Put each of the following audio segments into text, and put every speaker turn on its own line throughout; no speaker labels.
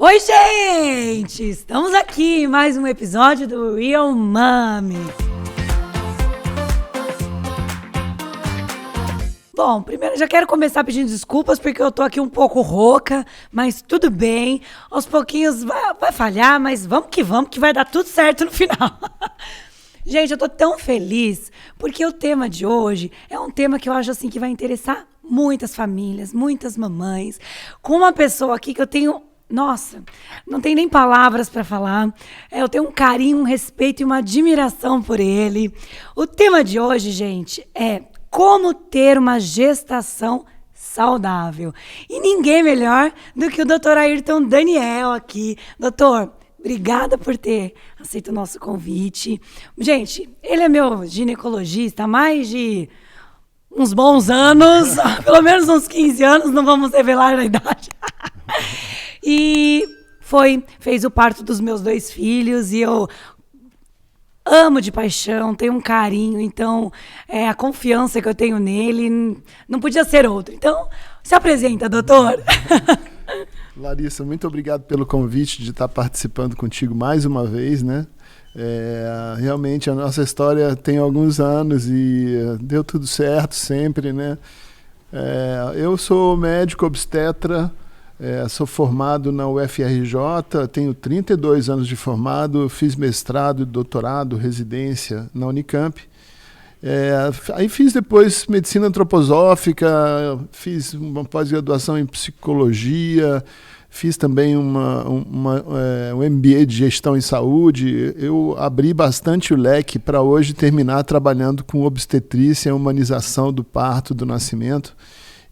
Oi, gente! Estamos aqui em mais um episódio do Real Mami. Bom, primeiro já quero começar pedindo desculpas porque eu tô aqui um pouco rouca, mas tudo bem. Aos pouquinhos vai falhar, mas vamos que vai dar tudo certo no final. Gente, eu tô tão feliz porque o tema de hoje é um tema que eu acho assim que vai interessar muitas famílias, muitas mamães, com uma pessoa aqui que eu tenho... Nossa, não tem nem palavras para falar. Eu tenho um carinho, um respeito e uma admiração por ele. O tema de hoje, gente, é como ter uma gestação saudável. E ninguém melhor do que o Dr. Ayrton Daniel aqui. Doutor, obrigada por ter aceito o nosso convite. Gente, ele é meu ginecologista há mais de uns bons anos, pelo menos uns 15 anos, não vamos revelar a idade. E fez o parto dos meus 2 filhos e eu amo de paixão, tenho um carinho, então a confiança que eu tenho nele não podia ser outra. Então, se apresenta, doutor.
Larissa, muito obrigado pelo convite de estar participando contigo mais uma vez, né? Realmente a nossa história tem alguns anos e deu tudo certo sempre, né? Eu sou médico obstetra, sou formado na UFRJ, tenho 32 anos de formado, fiz mestrado, doutorado, residência na Unicamp. Aí fiz depois medicina antroposófica, fiz uma pós-graduação em psicologia, fiz também um MBA de gestão em saúde. Eu abri bastante o leque para hoje terminar trabalhando com obstetrícia, humanização do parto, do nascimento,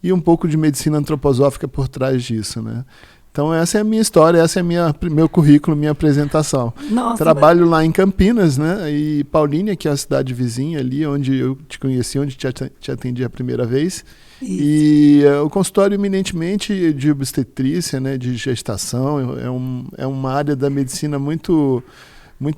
e um pouco de medicina antroposófica por trás disso, né? Então essa é a minha história, essa é meu currículo, minha apresentação.
Nossa,
trabalho lá em Campinas, né? E Paulínia, que é a cidade vizinha ali, onde eu te conheci, onde te atendi a primeira vez. Isso. E o consultório eminentemente de obstetrícia, né? De gestação, é uma área da medicina muito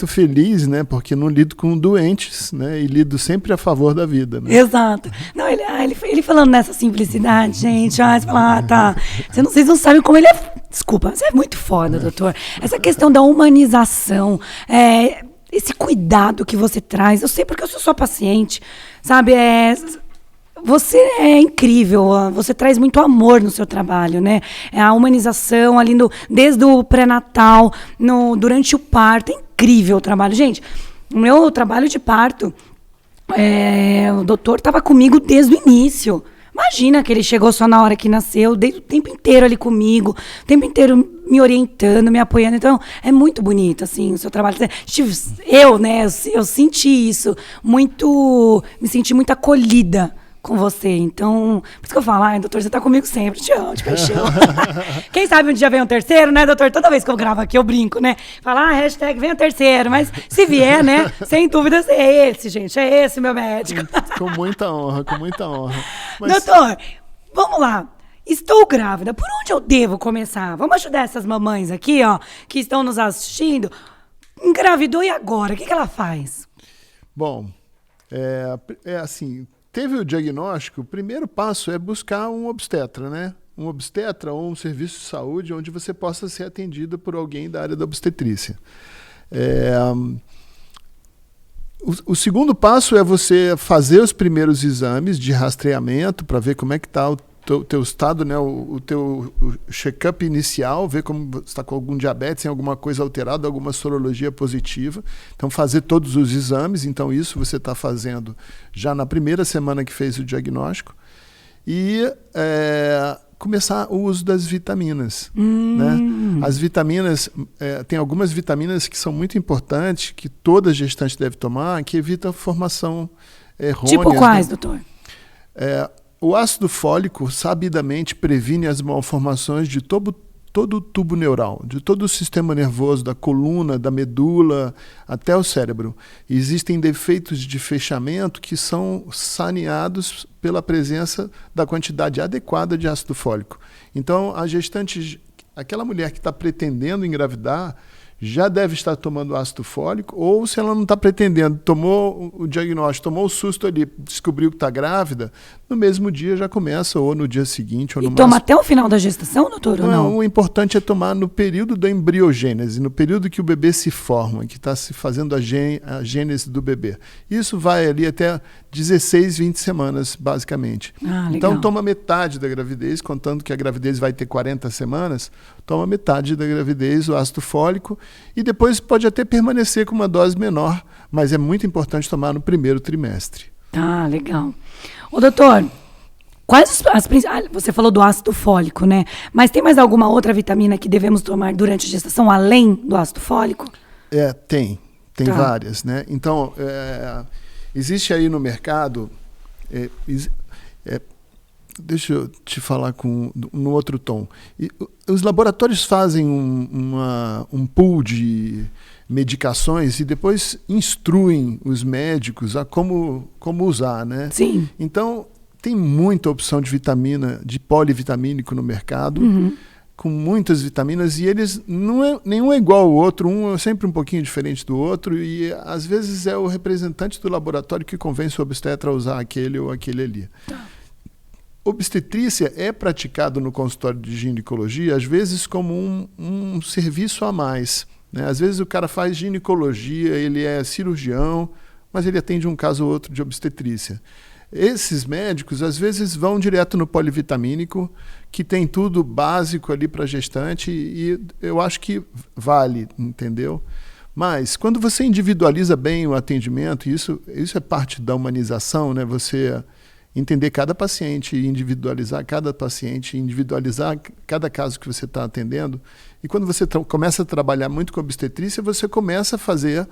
feliz, né? Porque não lido com doentes, né? E lido sempre a favor da vida, né?
Exato. Não, ele falando nessa simplicidade, gente, você fala, tá. Vocês não sabem como ele é. Desculpa, você é muito foda, doutor. Essa questão da humanização, esse cuidado que você traz, eu sei porque eu sou sua paciente, sabe? Você é incrível, você traz muito amor no seu trabalho, né? A humanização ali desde o pré-natal, durante o parto, é incrível o trabalho. Gente, o meu trabalho de parto, o doutor estava comigo desde o início. Imagina que ele chegou só na hora que nasceu, desde o tempo inteiro ali comigo, o tempo inteiro me orientando, me apoiando. Então, é muito bonito, assim, o seu trabalho. Eu senti isso, me senti muito acolhida com você. Então, por isso que eu falo, doutor, você tá comigo sempre, te amo, de paixão. Quem sabe um dia vem um terceiro, né, doutor? Toda vez que eu gravo aqui, eu brinco, né? Fala, hashtag vem um terceiro, mas se vier, né, sem dúvidas, é esse, gente, é esse meu médico.
Com muita honra, com muita honra.
Mas... Doutor, vamos lá. Estou grávida, por onde eu devo começar? Vamos ajudar essas mamães aqui, ó, que estão nos assistindo. Engravidou e agora? O que ela faz?
Bom, assim... Teve o diagnóstico, o primeiro passo é buscar um obstetra, né? Um obstetra ou um serviço de saúde onde você possa ser atendido por alguém da área da obstetrícia. O segundo passo é você fazer os primeiros exames de rastreamento para ver como é que está o teu estado, né? O teu check-up inicial, ver como você está com algum diabetes, tem alguma coisa alterada, alguma sorologia positiva. Então, fazer todos os exames. Então, isso você está fazendo já na primeira semana que fez o diagnóstico. E começar o uso das vitaminas. Né? As vitaminas, tem algumas vitaminas que são muito importantes, que toda gestante deve tomar, que evita a formação errônea.
Tipo quais, doutor?
O ácido fólico sabidamente previne as malformações de todo o tubo neural, de todo o sistema nervoso, da coluna, da medula, até o cérebro. E existem defeitos de fechamento que são saneados pela presença da quantidade adequada de ácido fólico. Então, a gestante, aquela mulher que está pretendendo engravidar, já deve estar tomando ácido fólico, ou se ela não está pretendendo, tomou o diagnóstico, tomou o susto ali, descobriu que está grávida, no mesmo dia já começa, ou no dia seguinte, ou no máximo.
E toma até o final da gestação, doutor, ou não?
O importante é tomar no período da embriogênese, no período que o bebê se forma, que está se fazendo a gênese do bebê. Isso vai ali até 16, 20 semanas, basicamente. Então toma metade da gravidez, contando que a gravidez vai ter 40 semanas, toma metade da gravidez, o ácido fólico, e depois pode até permanecer com uma dose menor, mas é muito importante tomar no primeiro trimestre.
Ah, legal. Ô, doutor, quais você falou do ácido fólico, né? Mas tem mais alguma outra vitamina que devemos tomar durante a gestação, além do ácido fólico?
Tem várias, né? Então, existe aí no mercado, deixa eu te falar no outro tom. Os laboratórios fazem um pool de medicações e depois instruem os médicos a como usar, né?
Sim.
Então, tem muita opção de vitamina, de polivitamínico no mercado, com muitas vitaminas, e eles nenhum é igual ao outro, um é sempre um pouquinho diferente do outro, e às vezes é o representante do laboratório que convence o obstetra a usar aquele ou aquele ali. Obstetrícia é praticado no consultório de ginecologia, às vezes como um serviço a mais, né? Às vezes o cara faz ginecologia, ele é cirurgião, mas ele atende um caso ou outro de obstetrícia. Esses médicos, às vezes, vão direto no polivitamínico, que tem tudo básico ali para gestante, e eu acho que vale, entendeu? Mas, quando você individualiza bem o atendimento, isso é parte da humanização, né? Você entender cada paciente, individualizar cada caso que você está atendendo. E quando você começa a trabalhar muito com obstetrícia, você começa a fazer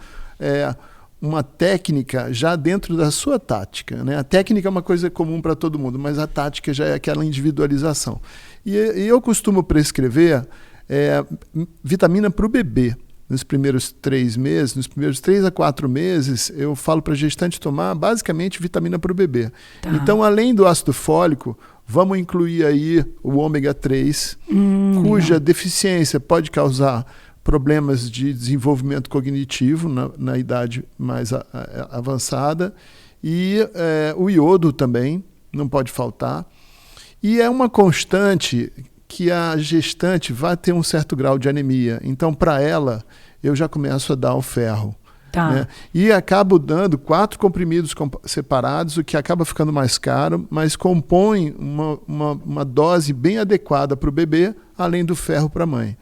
uma técnica já dentro da sua tática, né? A técnica é uma coisa comum para todo mundo, mas a tática já é aquela individualização. E eu costumo prescrever vitamina para o bebê. Nos primeiros 3 meses, nos primeiros 3 a 4 meses, eu falo para a gestante tomar basicamente vitamina para o bebê. Tá. Então, além do ácido fólico, vamos incluir aí o ômega 3, cuja deficiência pode causar problemas de desenvolvimento cognitivo na idade mais avançada, e o iodo também não pode faltar. E é uma constante que a gestante vai ter um certo grau de anemia. Então, para ela, eu já começo a dar o ferro.
Tá.
Né? E acabo dando 4 comprimidos separados, o que acaba ficando mais caro, mas compõe uma dose bem adequada para o bebê, além do ferro para a mãe.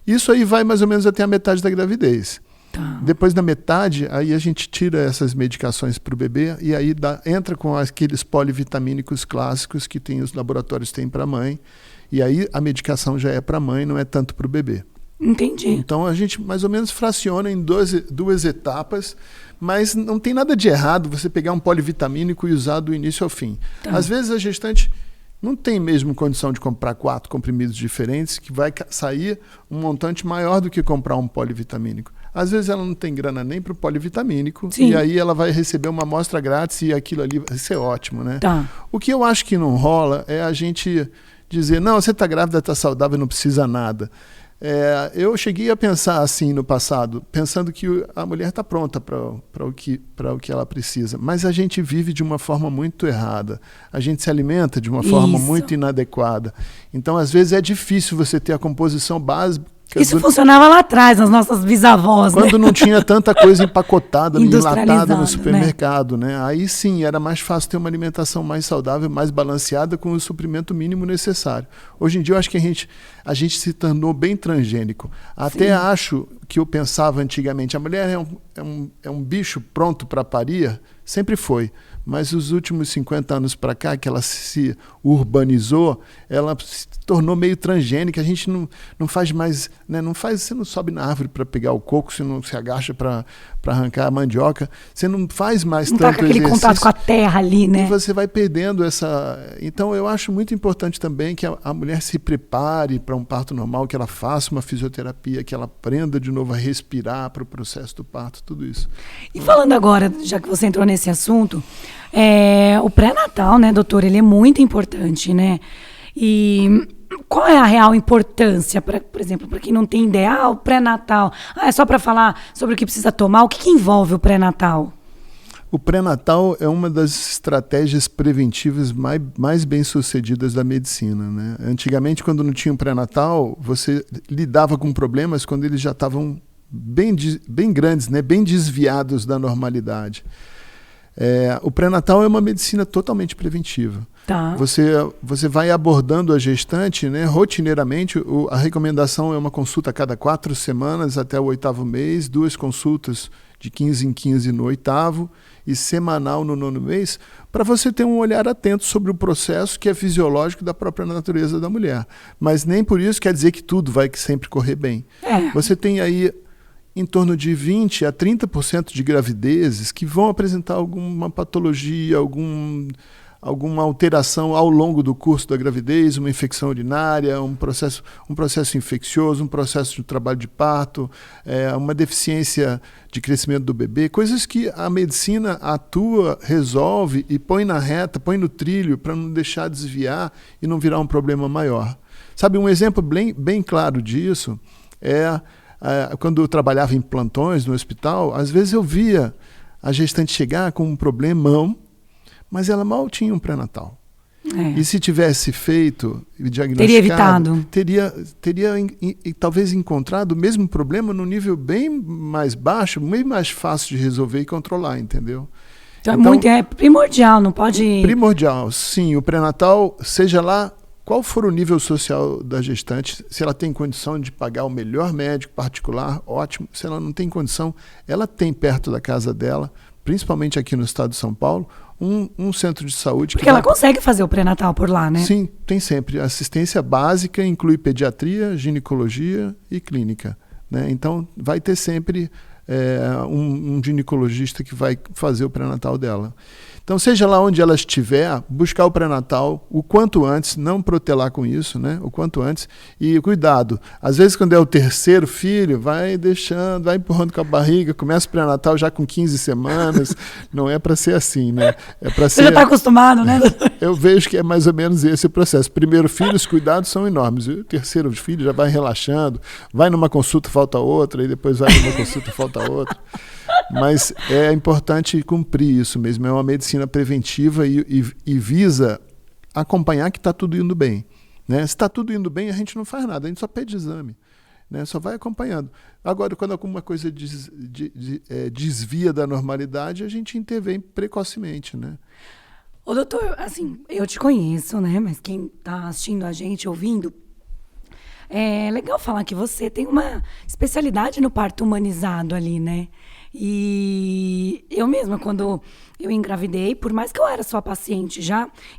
Isso aí vai mais ou menos até a metade da gravidez. Tá. Depois da metade, aí a gente tira essas medicações para o bebê e aí entra com aqueles polivitamínicos clássicos que os laboratórios têm para a mãe. E aí a medicação já é para a mãe, não é tanto para o bebê.
Entendi.
Então a gente mais ou menos fraciona em duas etapas, mas não tem nada de errado você pegar um polivitamínico e usar do início ao fim. Tá. Às vezes a gestante não tem mesmo condição de comprar 4 comprimidos diferentes, que vai sair um montante maior do que comprar um polivitamínico. Às vezes ela não tem grana nem para o polivitamínico. Sim. E aí ela vai receber uma amostra grátis e aquilo ali vai ser ótimo, né?
Tá.
O que eu acho que não rola é a gente dizer, não, você está grávida, está saudável, não precisa nada. Eu cheguei a pensar assim no passado, pensando que a mulher está pronta para o que ela precisa, mas a gente vive de uma forma muito errada, a gente se alimenta de uma forma muito inadequada. Então, às vezes, é difícil você ter a composição básica.
Isso funcionava lá atrás, nas nossas bisavós,
quando não tinha tanta coisa empacotada, enlatada no supermercado, né? Aí sim, era mais fácil ter uma alimentação mais saudável, mais balanceada, com o suprimento mínimo necessário. Hoje em dia, eu acho que a gente se tornou bem transgênico. Até acho que eu pensava antigamente, a mulher é um bicho pronto para parir, sempre foi. Mas os últimos 50 anos para cá, que ela se urbanizou, ela se tornou meio transgênica. A gente não faz mais, né? Você não sobe na árvore para pegar o coco, você não se agacha para arrancar a mandioca, você não faz mais tanto exercício. Não tá com aquele contato
com a terra ali, né?
E você vai perdendo essa... Então, eu acho muito importante também que a mulher se prepare para um parto normal, que ela faça uma fisioterapia, que ela aprenda de novo a respirar para o processo do parto, tudo isso.
E falando agora, já que você entrou nesse assunto, o pré-natal, né, doutor, ele é muito importante, né? E qual é a real importância, por exemplo, para quem não tem ideia, o pré-natal, é só para falar sobre o que precisa tomar, o que envolve o pré-natal?
O pré-natal é uma das estratégias preventivas mais bem-sucedidas da medicina, né? Antigamente, quando não tinha um pré-natal, você lidava com problemas quando eles já estavam bem grandes, né? Bem desviados da normalidade. O pré-natal é uma medicina totalmente preventiva.
Tá.
Você vai abordando a gestante, né, rotineiramente. A recomendação é uma consulta a cada 4 semanas até o 8º mês, 2 consultas de 15 em 15 no 8º e semanal no 9º mês, para você ter um olhar atento sobre o processo que é fisiológico da própria natureza da mulher. Mas nem por isso quer dizer que tudo vai sempre correr bem. Você tem aí em torno de 20% a 30% de gravidezes que vão apresentar alguma patologia, alguma alteração ao longo do curso da gravidez, uma infecção urinária, um processo infeccioso, um processo de trabalho de parto, uma deficiência de crescimento do bebê, coisas que a medicina atua, resolve e põe na reta, põe no trilho para não deixar desviar e não virar um problema maior. Sabe, um exemplo bem claro disso quando eu trabalhava em plantões no hospital, às vezes eu via a gestante chegar com um problemão, mas ela mal tinha um pré-natal. E se tivesse feito e diagnosticado,
teria evitado.
Teria talvez encontrado o mesmo problema num nível bem mais baixo, bem mais fácil de resolver e controlar, entendeu?
Então é primordial, não pode...
Primordial, sim. O pré-natal, seja lá qual for o nível social da gestante, se ela tem condição de pagar o melhor médico particular, ótimo. Se ela não tem condição, ela tem perto da casa dela, principalmente aqui no estado de São Paulo, um centro de saúde.
Porque ela consegue fazer o pré-natal por lá, né?
Sim, tem sempre. Assistência básica inclui pediatria, ginecologia e clínica, né? Então, vai ter sempre um ginecologista que vai fazer o pré-natal dela. Então, seja lá onde ela estiver, buscar o pré-natal o quanto antes, não protelar com isso, né? O quanto antes. E cuidado, às vezes quando é o 3º filho, vai deixando, vai empurrando com a barriga, começa o pré-natal já com 15 semanas. Não é para ser assim, né?
Você já está acostumado, né?
Eu vejo que é mais ou menos esse o processo. Primeiro filho, os cuidados são enormes. E o 3º filho já vai relaxando, vai numa consulta, falta outra, e depois vai numa consulta, falta outra. Mas é importante cumprir isso mesmo. É uma medicina preventiva e visa acompanhar que está tudo indo bem, né? Se está tudo indo bem, a gente não faz nada, a gente só pede exame, né? Só vai acompanhando. Agora, quando alguma coisa desvia da normalidade, a gente intervém precocemente, né?
Ô, doutor, assim, eu te conheço, né? Mas quem está assistindo a gente, ouvindo, é legal falar que você tem uma especialidade no parto humanizado ali, né? E eu mesma, quando eu engravidei, por mais que eu era sua paciente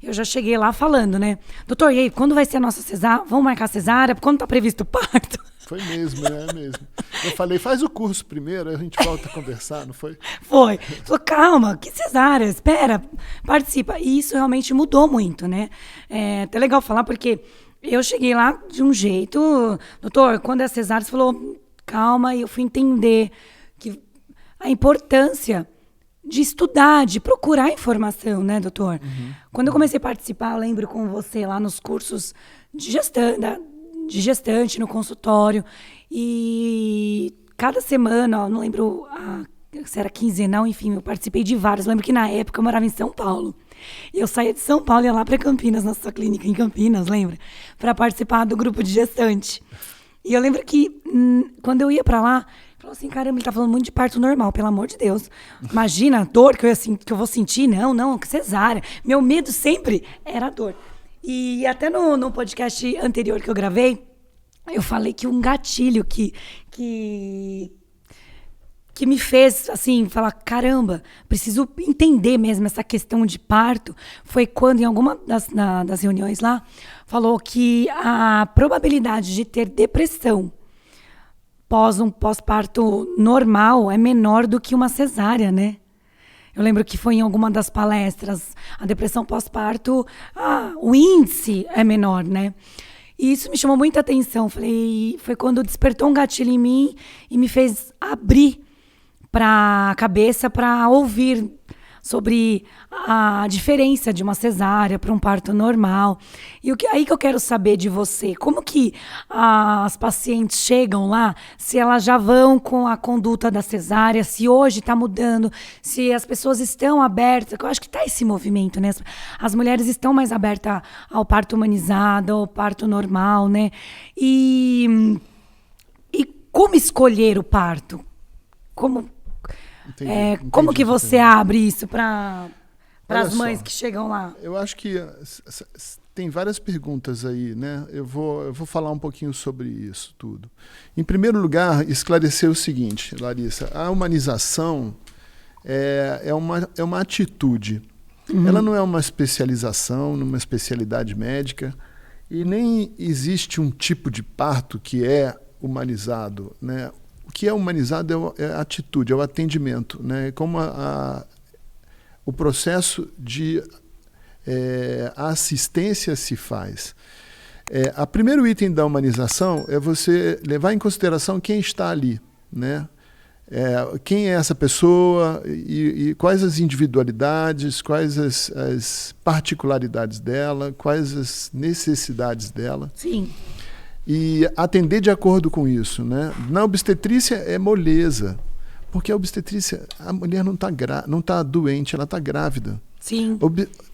eu já cheguei lá falando, né? Doutor, e aí, quando vai ser a nossa cesárea? Vamos marcar a cesárea? Quando tá previsto o parto?
Foi mesmo, mesmo. Eu falei, faz o curso primeiro, a gente volta a conversar, não foi?
Foi. Falou, calma, que cesárea? Espera, participa. E isso realmente mudou muito, né? É até legal falar, porque eu cheguei lá de um jeito, doutor, quando é cesárea, você falou, calma, e eu fui entender que a importância de estudar, de procurar informação, né, doutor? Uhum. Quando eu comecei a participar, eu lembro com você lá nos cursos de gestante no consultório, e cada semana, não lembro se era quinzenal, enfim, eu participei de vários. Eu lembro que na época eu morava em São Paulo. E eu saía de São Paulo e ia lá para Campinas, na sua clínica em Campinas, lembra? Para participar do grupo de gestante. E eu lembro que quando eu ia para lá, falou assim, caramba, ele tá falando muito de parto normal, pelo amor de Deus. Imagina a dor que eu vou sentir. Não, que cesárea. Meu medo sempre era a dor. E até no podcast anterior que eu gravei, eu falei que um gatilho que me fez, assim, falar, caramba, preciso entender mesmo essa questão de parto, foi quando, em alguma das reuniões lá, falou que a probabilidade de ter depressão um pós-parto normal é menor do que uma cesárea, né? Eu lembro que foi em alguma das palestras, a depressão pós-parto, o índice é menor, né? E isso me chamou muita atenção. Foi quando despertou um gatilho em mim e me fez abrir para a cabeça para ouvir sobre a diferença de uma cesárea para um parto normal. E aí que eu quero saber de você, como que as pacientes chegam lá, se elas já vão com a conduta da cesárea, se hoje está mudando, se as pessoas estão abertas, eu acho que está esse movimento, né? As mulheres estão mais abertas ao parto humanizado, ao parto normal, né? E como escolher o parto? Como que você abre isso para as mães que chegam lá?
Eu acho que tem várias perguntas aí, né? Eu vou falar um pouquinho sobre isso tudo. Em primeiro lugar, esclarecer o seguinte, Larissa, a humanização é uma atitude. Ela não é uma especialização, numa especialidade médica, e nem existe um tipo de parto que é humanizado, né? O que é humanizado é a atitude, é o atendimento, né? Como o processo de assistência se faz. O primeiro item da humanização é você levar em consideração quem está ali, né? Quem é essa pessoa e quais as individualidades, quais as particularidades dela, quais as necessidades dela.
Sim.
E atender de acordo com isso, né? Na obstetrícia é moleza, porque a obstetrícia, a mulher não tá doente, ela está grávida.
Sim.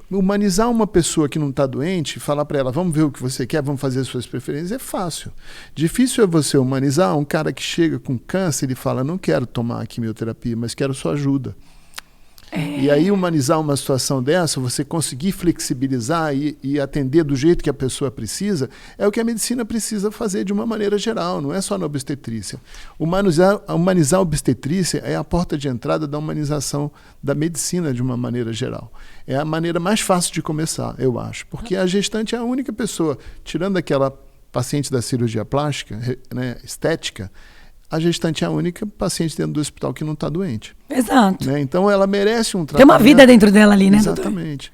Humanizar uma pessoa que não está doente, falar para ela, vamos ver o que você quer, vamos fazer as suas preferências, é fácil. Difícil é você humanizar um cara que chega com câncer e fala, não quero tomar quimioterapia, mas quero sua ajuda. E aí humanizar uma situação dessa, você conseguir flexibilizar e atender do jeito que a pessoa precisa, é o que a medicina precisa fazer de uma maneira geral, não é só na obstetrícia. Humanizar a obstetrícia é a porta de entrada da humanização da medicina de uma maneira geral. É a maneira mais fácil de começar, eu acho, porque a gestante é a única pessoa, tirando aquela paciente da cirurgia plástica, né, estética, a gestante é a única paciente dentro do hospital que não está doente.
Exato.
Né? Então ela merece um tratamento...
Tem uma vida dentro dela ali, né, doutor?
Exatamente.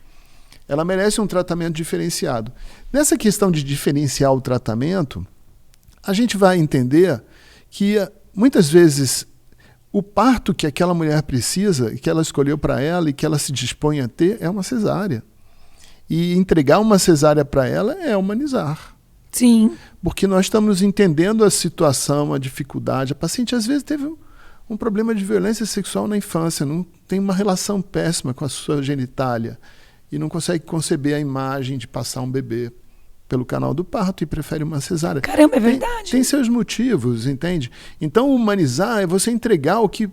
Ela merece um tratamento diferenciado. Nessa questão de diferenciar o tratamento, a gente vai entender que muitas vezes o parto que aquela mulher precisa, que ela escolheu para ela e que ela se dispõe a ter, é uma cesárea. E entregar uma cesárea para ela é humanizar.
Sim.
Porque nós estamos entendendo a situação, a dificuldade. A paciente às vezes teve um problema de violência sexual na infância, não tem uma relação péssima com a sua genitália e não consegue conceber a imagem de passar um bebê pelo canal do parto e prefere uma cesárea.
Caramba, é verdade.
Tem seus motivos, entende? Então humanizar é você entregar o que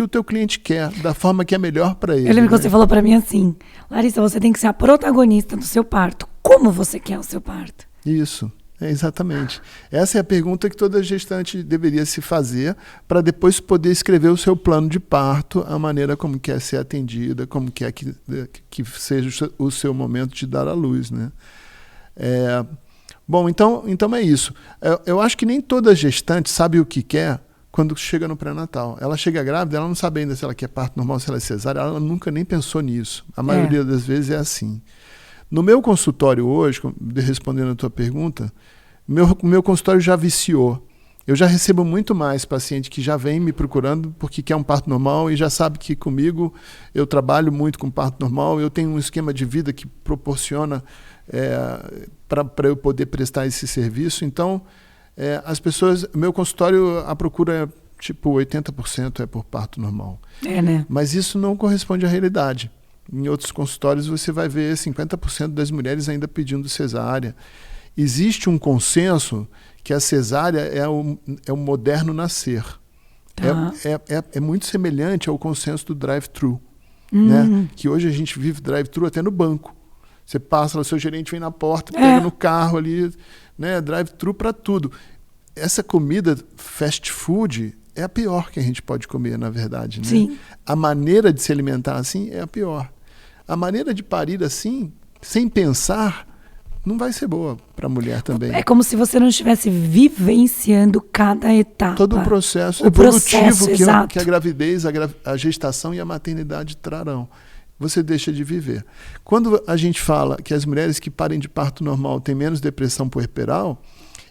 o teu cliente quer, da forma que é melhor para ele.
Eu lembro que você falou para mim assim, Larissa, você tem que ser a protagonista do seu parto. Como você quer o seu parto?
Isso, exatamente. Essa é a pergunta que toda gestante deveria se fazer para depois poder escrever o seu plano de parto, a maneira como quer ser atendida, como quer que seja o seu momento de dar à luz, né? Bom, então é isso. Eu acho que nem toda gestante sabe o que quer quando chega no pré-natal. Ela chega grávida, ela não sabe ainda se ela quer parto normal, se ela é cesárea, ela nunca nem pensou nisso. A maioria das vezes é assim. No meu consultório hoje, respondendo a tua pergunta, meu consultório já viciou. Eu já recebo muito mais paciente que já vem me procurando porque quer um parto normal e já sabe que comigo eu trabalho muito com parto normal, eu tenho um esquema de vida que proporciona para eu poder prestar esse serviço. Então, as pessoas, meu consultório, a procura é tipo 80% é por parto normal.
Né?
Mas isso não corresponde à realidade. Em outros consultórios você vai ver 50% das mulheres ainda pedindo cesárea. Existe um consenso que a cesárea é o moderno nascer.
Tá.
É muito semelhante ao consenso do drive-thru. Né? Que hoje a gente vive drive-thru até no banco. Você passa, o seu gerente vem na porta, pega no carro ali, né? Drive-thru para tudo. Essa comida fast food é a pior que a gente pode comer, na verdade. Né?
Sim.
A maneira de se alimentar assim é a pior. A maneira de parir assim, sem pensar, não vai ser boa para a mulher também. É como
se você não estivesse vivenciando cada etapa.
Todo o processo evolutivo que a gravidez, a gestação e a maternidade trarão. Você deixa de viver. Quando a gente fala que as mulheres que parem de parto normal têm menos depressão puerperal,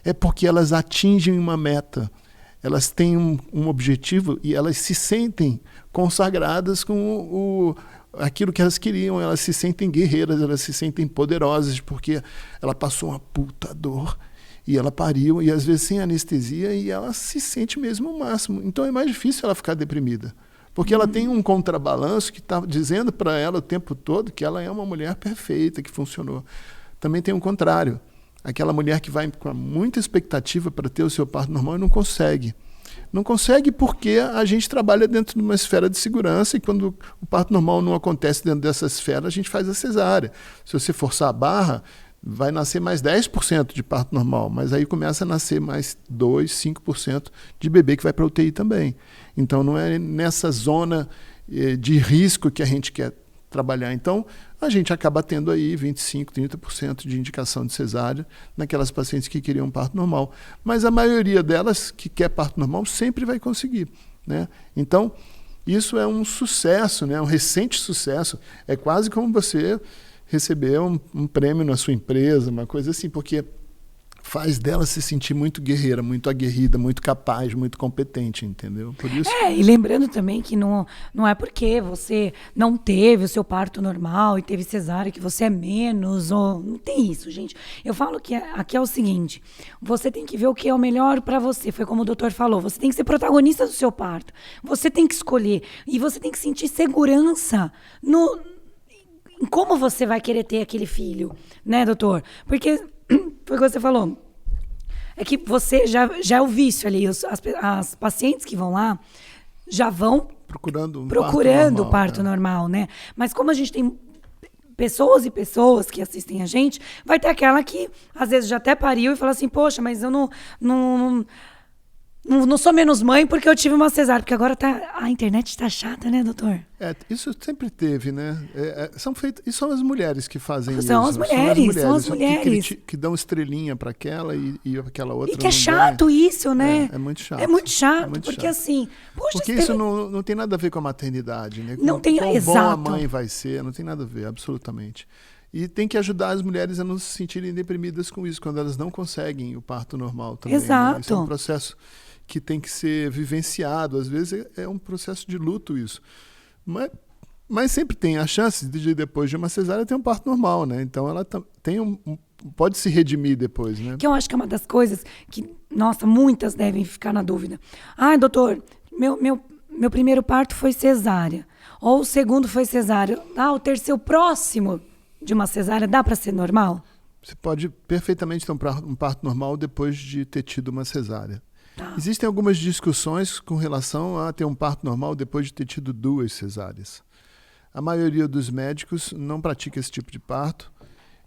é porque elas atingem uma meta. elas têm um objetivo e elas se sentem consagradas com aquilo que elas queriam, elas se sentem guerreiras, elas se sentem poderosas, porque ela passou uma puta dor e ela pariu, e às vezes sem anestesia, e ela se sente mesmo o máximo. Então é mais difícil ela ficar deprimida, porque ela tem um contrabalanço que está dizendo para ela o tempo todo que ela é uma mulher perfeita, que funcionou. Também tem um contrário, aquela mulher que vai com muita expectativa para ter o seu parto normal e não consegue. Não consegue porque a gente trabalha dentro de uma esfera de segurança, e quando o parto normal não acontece dentro dessa esfera, a gente faz a cesárea. Se você forçar a barra, vai nascer mais 10% de parto normal, mas aí começa a nascer mais 2%, 5% de bebê que vai para a UTI também. Então não é nessa zona de risco que a gente quer trabalhar. Então a gente acaba tendo aí 25%, 30% de indicação de cesárea naquelas pacientes que queriam parto normal. Mas a maioria delas que quer parto normal sempre vai conseguir, né? Então isso é um sucesso, né? Um recente sucesso. É quase como você receber um prêmio na sua empresa, uma coisa assim, porque faz dela se sentir muito guerreira, muito aguerrida, muito capaz, muito competente, entendeu? Por isso...
E lembrando também que não é porque você não teve o seu parto normal e teve cesárea que você é menos, ou não tem isso, gente. Eu falo que aqui é o seguinte, você tem que ver o que é o melhor para você, foi como o doutor falou, você tem que ser protagonista do seu parto, você tem que escolher, e você tem que sentir segurança em como você vai querer ter aquele filho, né, doutor? Porque, foi o que você falou, é que você já é o vício ali, as pacientes que vão lá já vão procurando o parto normal, né? Mas como a gente tem pessoas e pessoas que assistem a gente, vai ter aquela que às vezes já até pariu e fala assim, poxa, mas eu não sou menos mãe porque eu tive uma cesárea, porque agora a internet está chata, né, doutor?
Isso sempre teve, né? E são as mulheres que fazem isso.
São as mulheres.
Que dão estrelinha para aquela e aquela outra.
E que é chato isso, né?
É muito chato.
É muito chato, porque assim... Poxa,
porque isso não tem nada a ver com a maternidade, né?
Não tem, exato.
Bom a mãe vai ser, não tem nada a ver, absolutamente. E tem que ajudar as mulheres a não se sentirem deprimidas com isso, quando elas não conseguem o parto normal também.
Exato.
Né? Isso é um processo que tem que ser vivenciado. Às vezes é um processo de luto isso. Mas sempre tem a chance de, depois de uma cesárea, ter um parto normal, né? Então ela pode se redimir depois, né?
Que eu acho que é uma das coisas que, nossa, muitas devem ficar na dúvida. Doutor, meu primeiro parto foi cesárea. Ou o segundo foi cesárea. O terceiro, próximo de uma cesárea, dá para ser normal?
Você pode perfeitamente ter um parto normal depois de ter tido uma cesárea. Tá. Existem algumas discussões com relação a ter um parto normal depois de ter tido 2 cesáreas. A maioria dos médicos não pratica esse tipo de parto,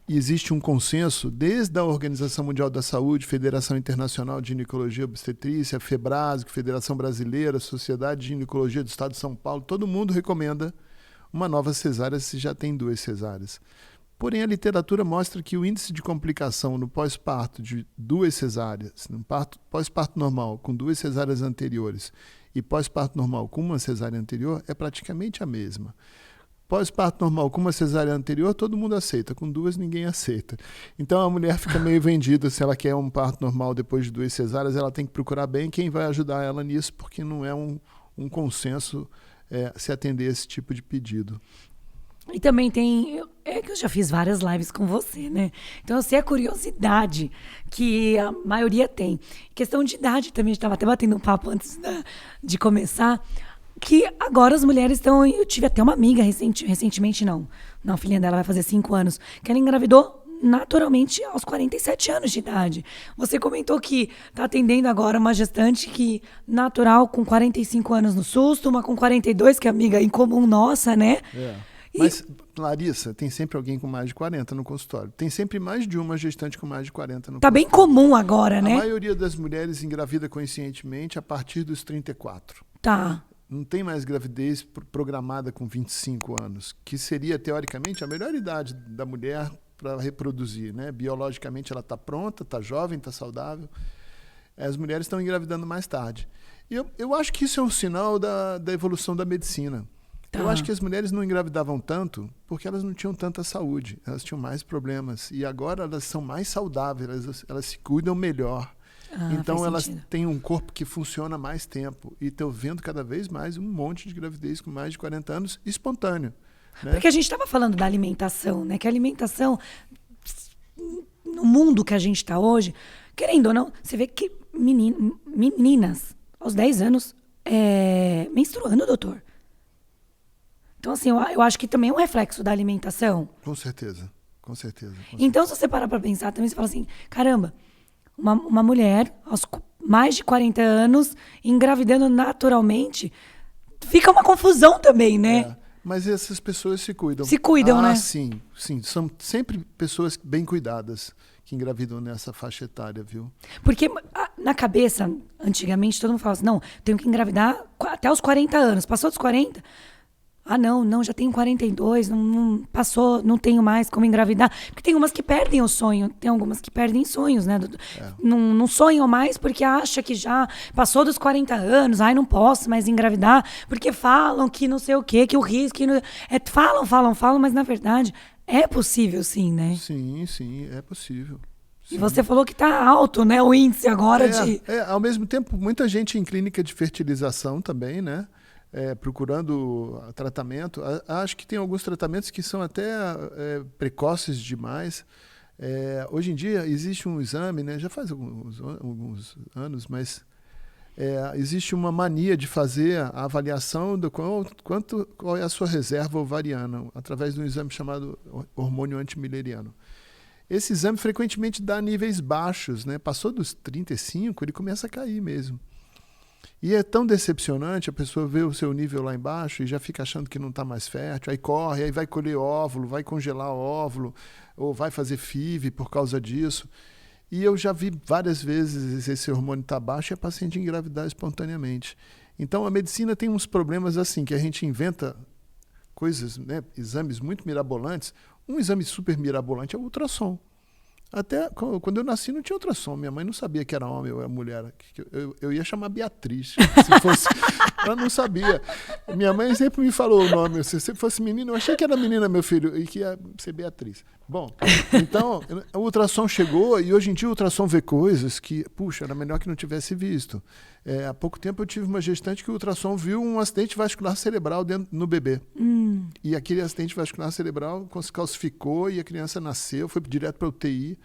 e existe um consenso desde a Organização Mundial da Saúde, Federação Internacional de Ginecologia e Obstetrícia, FEBRASG, Federação Brasileira, Sociedade de Ginecologia do Estado de São Paulo, todo mundo recomenda uma nova cesárea se já tem 2 cesáreas. Porém, a literatura mostra que o índice de complicação no pós-parto de 2 cesáreas, no pós-parto normal com 2 cesáreas anteriores e pós-parto normal com uma cesárea anterior, é praticamente a mesma. Pós-parto normal com uma cesárea anterior, todo mundo aceita. Com 2, ninguém aceita. Então, a mulher fica meio vendida. Se ela quer um parto normal depois de 2 cesáreas, ela tem que procurar bem quem vai ajudar ela nisso, porque não é um consenso se atender a esse tipo de pedido.
E também tem... que eu já fiz várias lives com você, né? Então, eu sei a curiosidade que a maioria tem. Questão de idade também, a gente estava até batendo um papo antes de começar, que agora as mulheres estão... Eu tive até uma amiga recentemente, não, a filhinha dela vai fazer 5 anos, que ela engravidou naturalmente aos 47 anos de idade. Você comentou que está atendendo agora uma gestante que natural com 45 anos no susto, uma com 42, que é amiga em comum nossa, né?
Mas, Larissa, tem sempre alguém com mais de 40 no consultório. Tem sempre mais de uma gestante com mais de 40 no consultório.
Tá bem comum agora, né?
A maioria das mulheres engravida conscientemente a partir dos 34.
Tá.
Não tem mais gravidez programada com 25 anos, que seria, teoricamente, a melhor idade da mulher para reproduzir, né? Biologicamente ela está pronta, está jovem, está saudável. As mulheres estão engravidando mais tarde. E eu acho que isso é um sinal da evolução da medicina. Tá. Eu acho que as mulheres não engravidavam tanto porque elas não tinham tanta saúde, elas tinham mais problemas. E agora elas são mais saudáveis, elas se cuidam melhor. Então
faz
elas
sentido.
têm um corpo que funciona mais tempo. E estou vendo cada vez mais um monte de gravidez com mais de 40 anos espontâneo. Né?
Porque a gente estava falando da alimentação, né? Que a alimentação, no mundo que a gente está hoje, querendo ou não, você vê que meninas aos 10 anos menstruando, doutor. Então, assim, eu acho que também é um reflexo da alimentação.
Com certeza, com certeza.
Então, se você parar para pensar também, você fala assim, caramba, uma mulher aos mais de 40 anos engravidando naturalmente, fica uma confusão também, né?
Mas essas pessoas se cuidam.
Se cuidam, né?
Sim. São sempre pessoas bem cuidadas que engravidam nessa faixa etária, viu?
Porque na cabeça, antigamente, todo mundo falava assim, não, tenho que engravidar até os 40 anos. Passou dos 40? Não, já tenho 42, não passou, não tenho mais como engravidar. Porque tem umas que perdem o sonho, tem algumas que perdem sonhos, né? Não sonham mais porque acha que já passou dos 40 anos, não posso mais engravidar, porque falam que não sei o quê, que o risco... falam, mas na verdade é possível sim, né?
Sim, é possível. Sim.
E você falou que tá alto, né, o índice agora de...
Ao mesmo tempo, muita gente em clínica de fertilização também, né? Procurando tratamento. Acho que tem alguns tratamentos que são até precoces demais. Hoje em dia existe um exame, né? Já faz alguns anos, mas existe uma mania de fazer a avaliação do qual é a sua reserva ovariana, através de um exame chamado hormônio antimileriano. Esse exame frequentemente dá níveis baixos, né? Passou dos 35, ele começa a cair mesmo. E é tão decepcionante, a pessoa vê o seu nível lá embaixo e já fica achando que não está mais fértil, aí corre, aí vai colher óvulo, vai congelar óvulo, ou vai fazer FIV por causa disso. E eu já vi várias vezes esse hormônio estar baixo e a paciente engravidar espontaneamente. Então a medicina tem uns problemas assim, que a gente inventa coisas, né, exames muito mirabolantes. Um exame super mirabolante é o ultrassom. Até quando eu nasci não tinha ultrassom. Minha mãe não sabia que era homem ou era mulher. Eu ia chamar Beatriz. Se fosse, ela não sabia. Minha mãe sempre me falou o nome. Se fosse menino, eu achei que era menina, meu filho, e que ia ser Beatriz. Bom, então o ultrassom chegou e hoje em dia o ultrassom vê coisas que, puxa, era melhor que não tivesse visto. Há pouco tempo eu tive uma gestante que o ultrassom viu um acidente vascular cerebral no bebê. E aquele acidente vascular cerebral calcificou e a criança nasceu, foi direto para a UTI.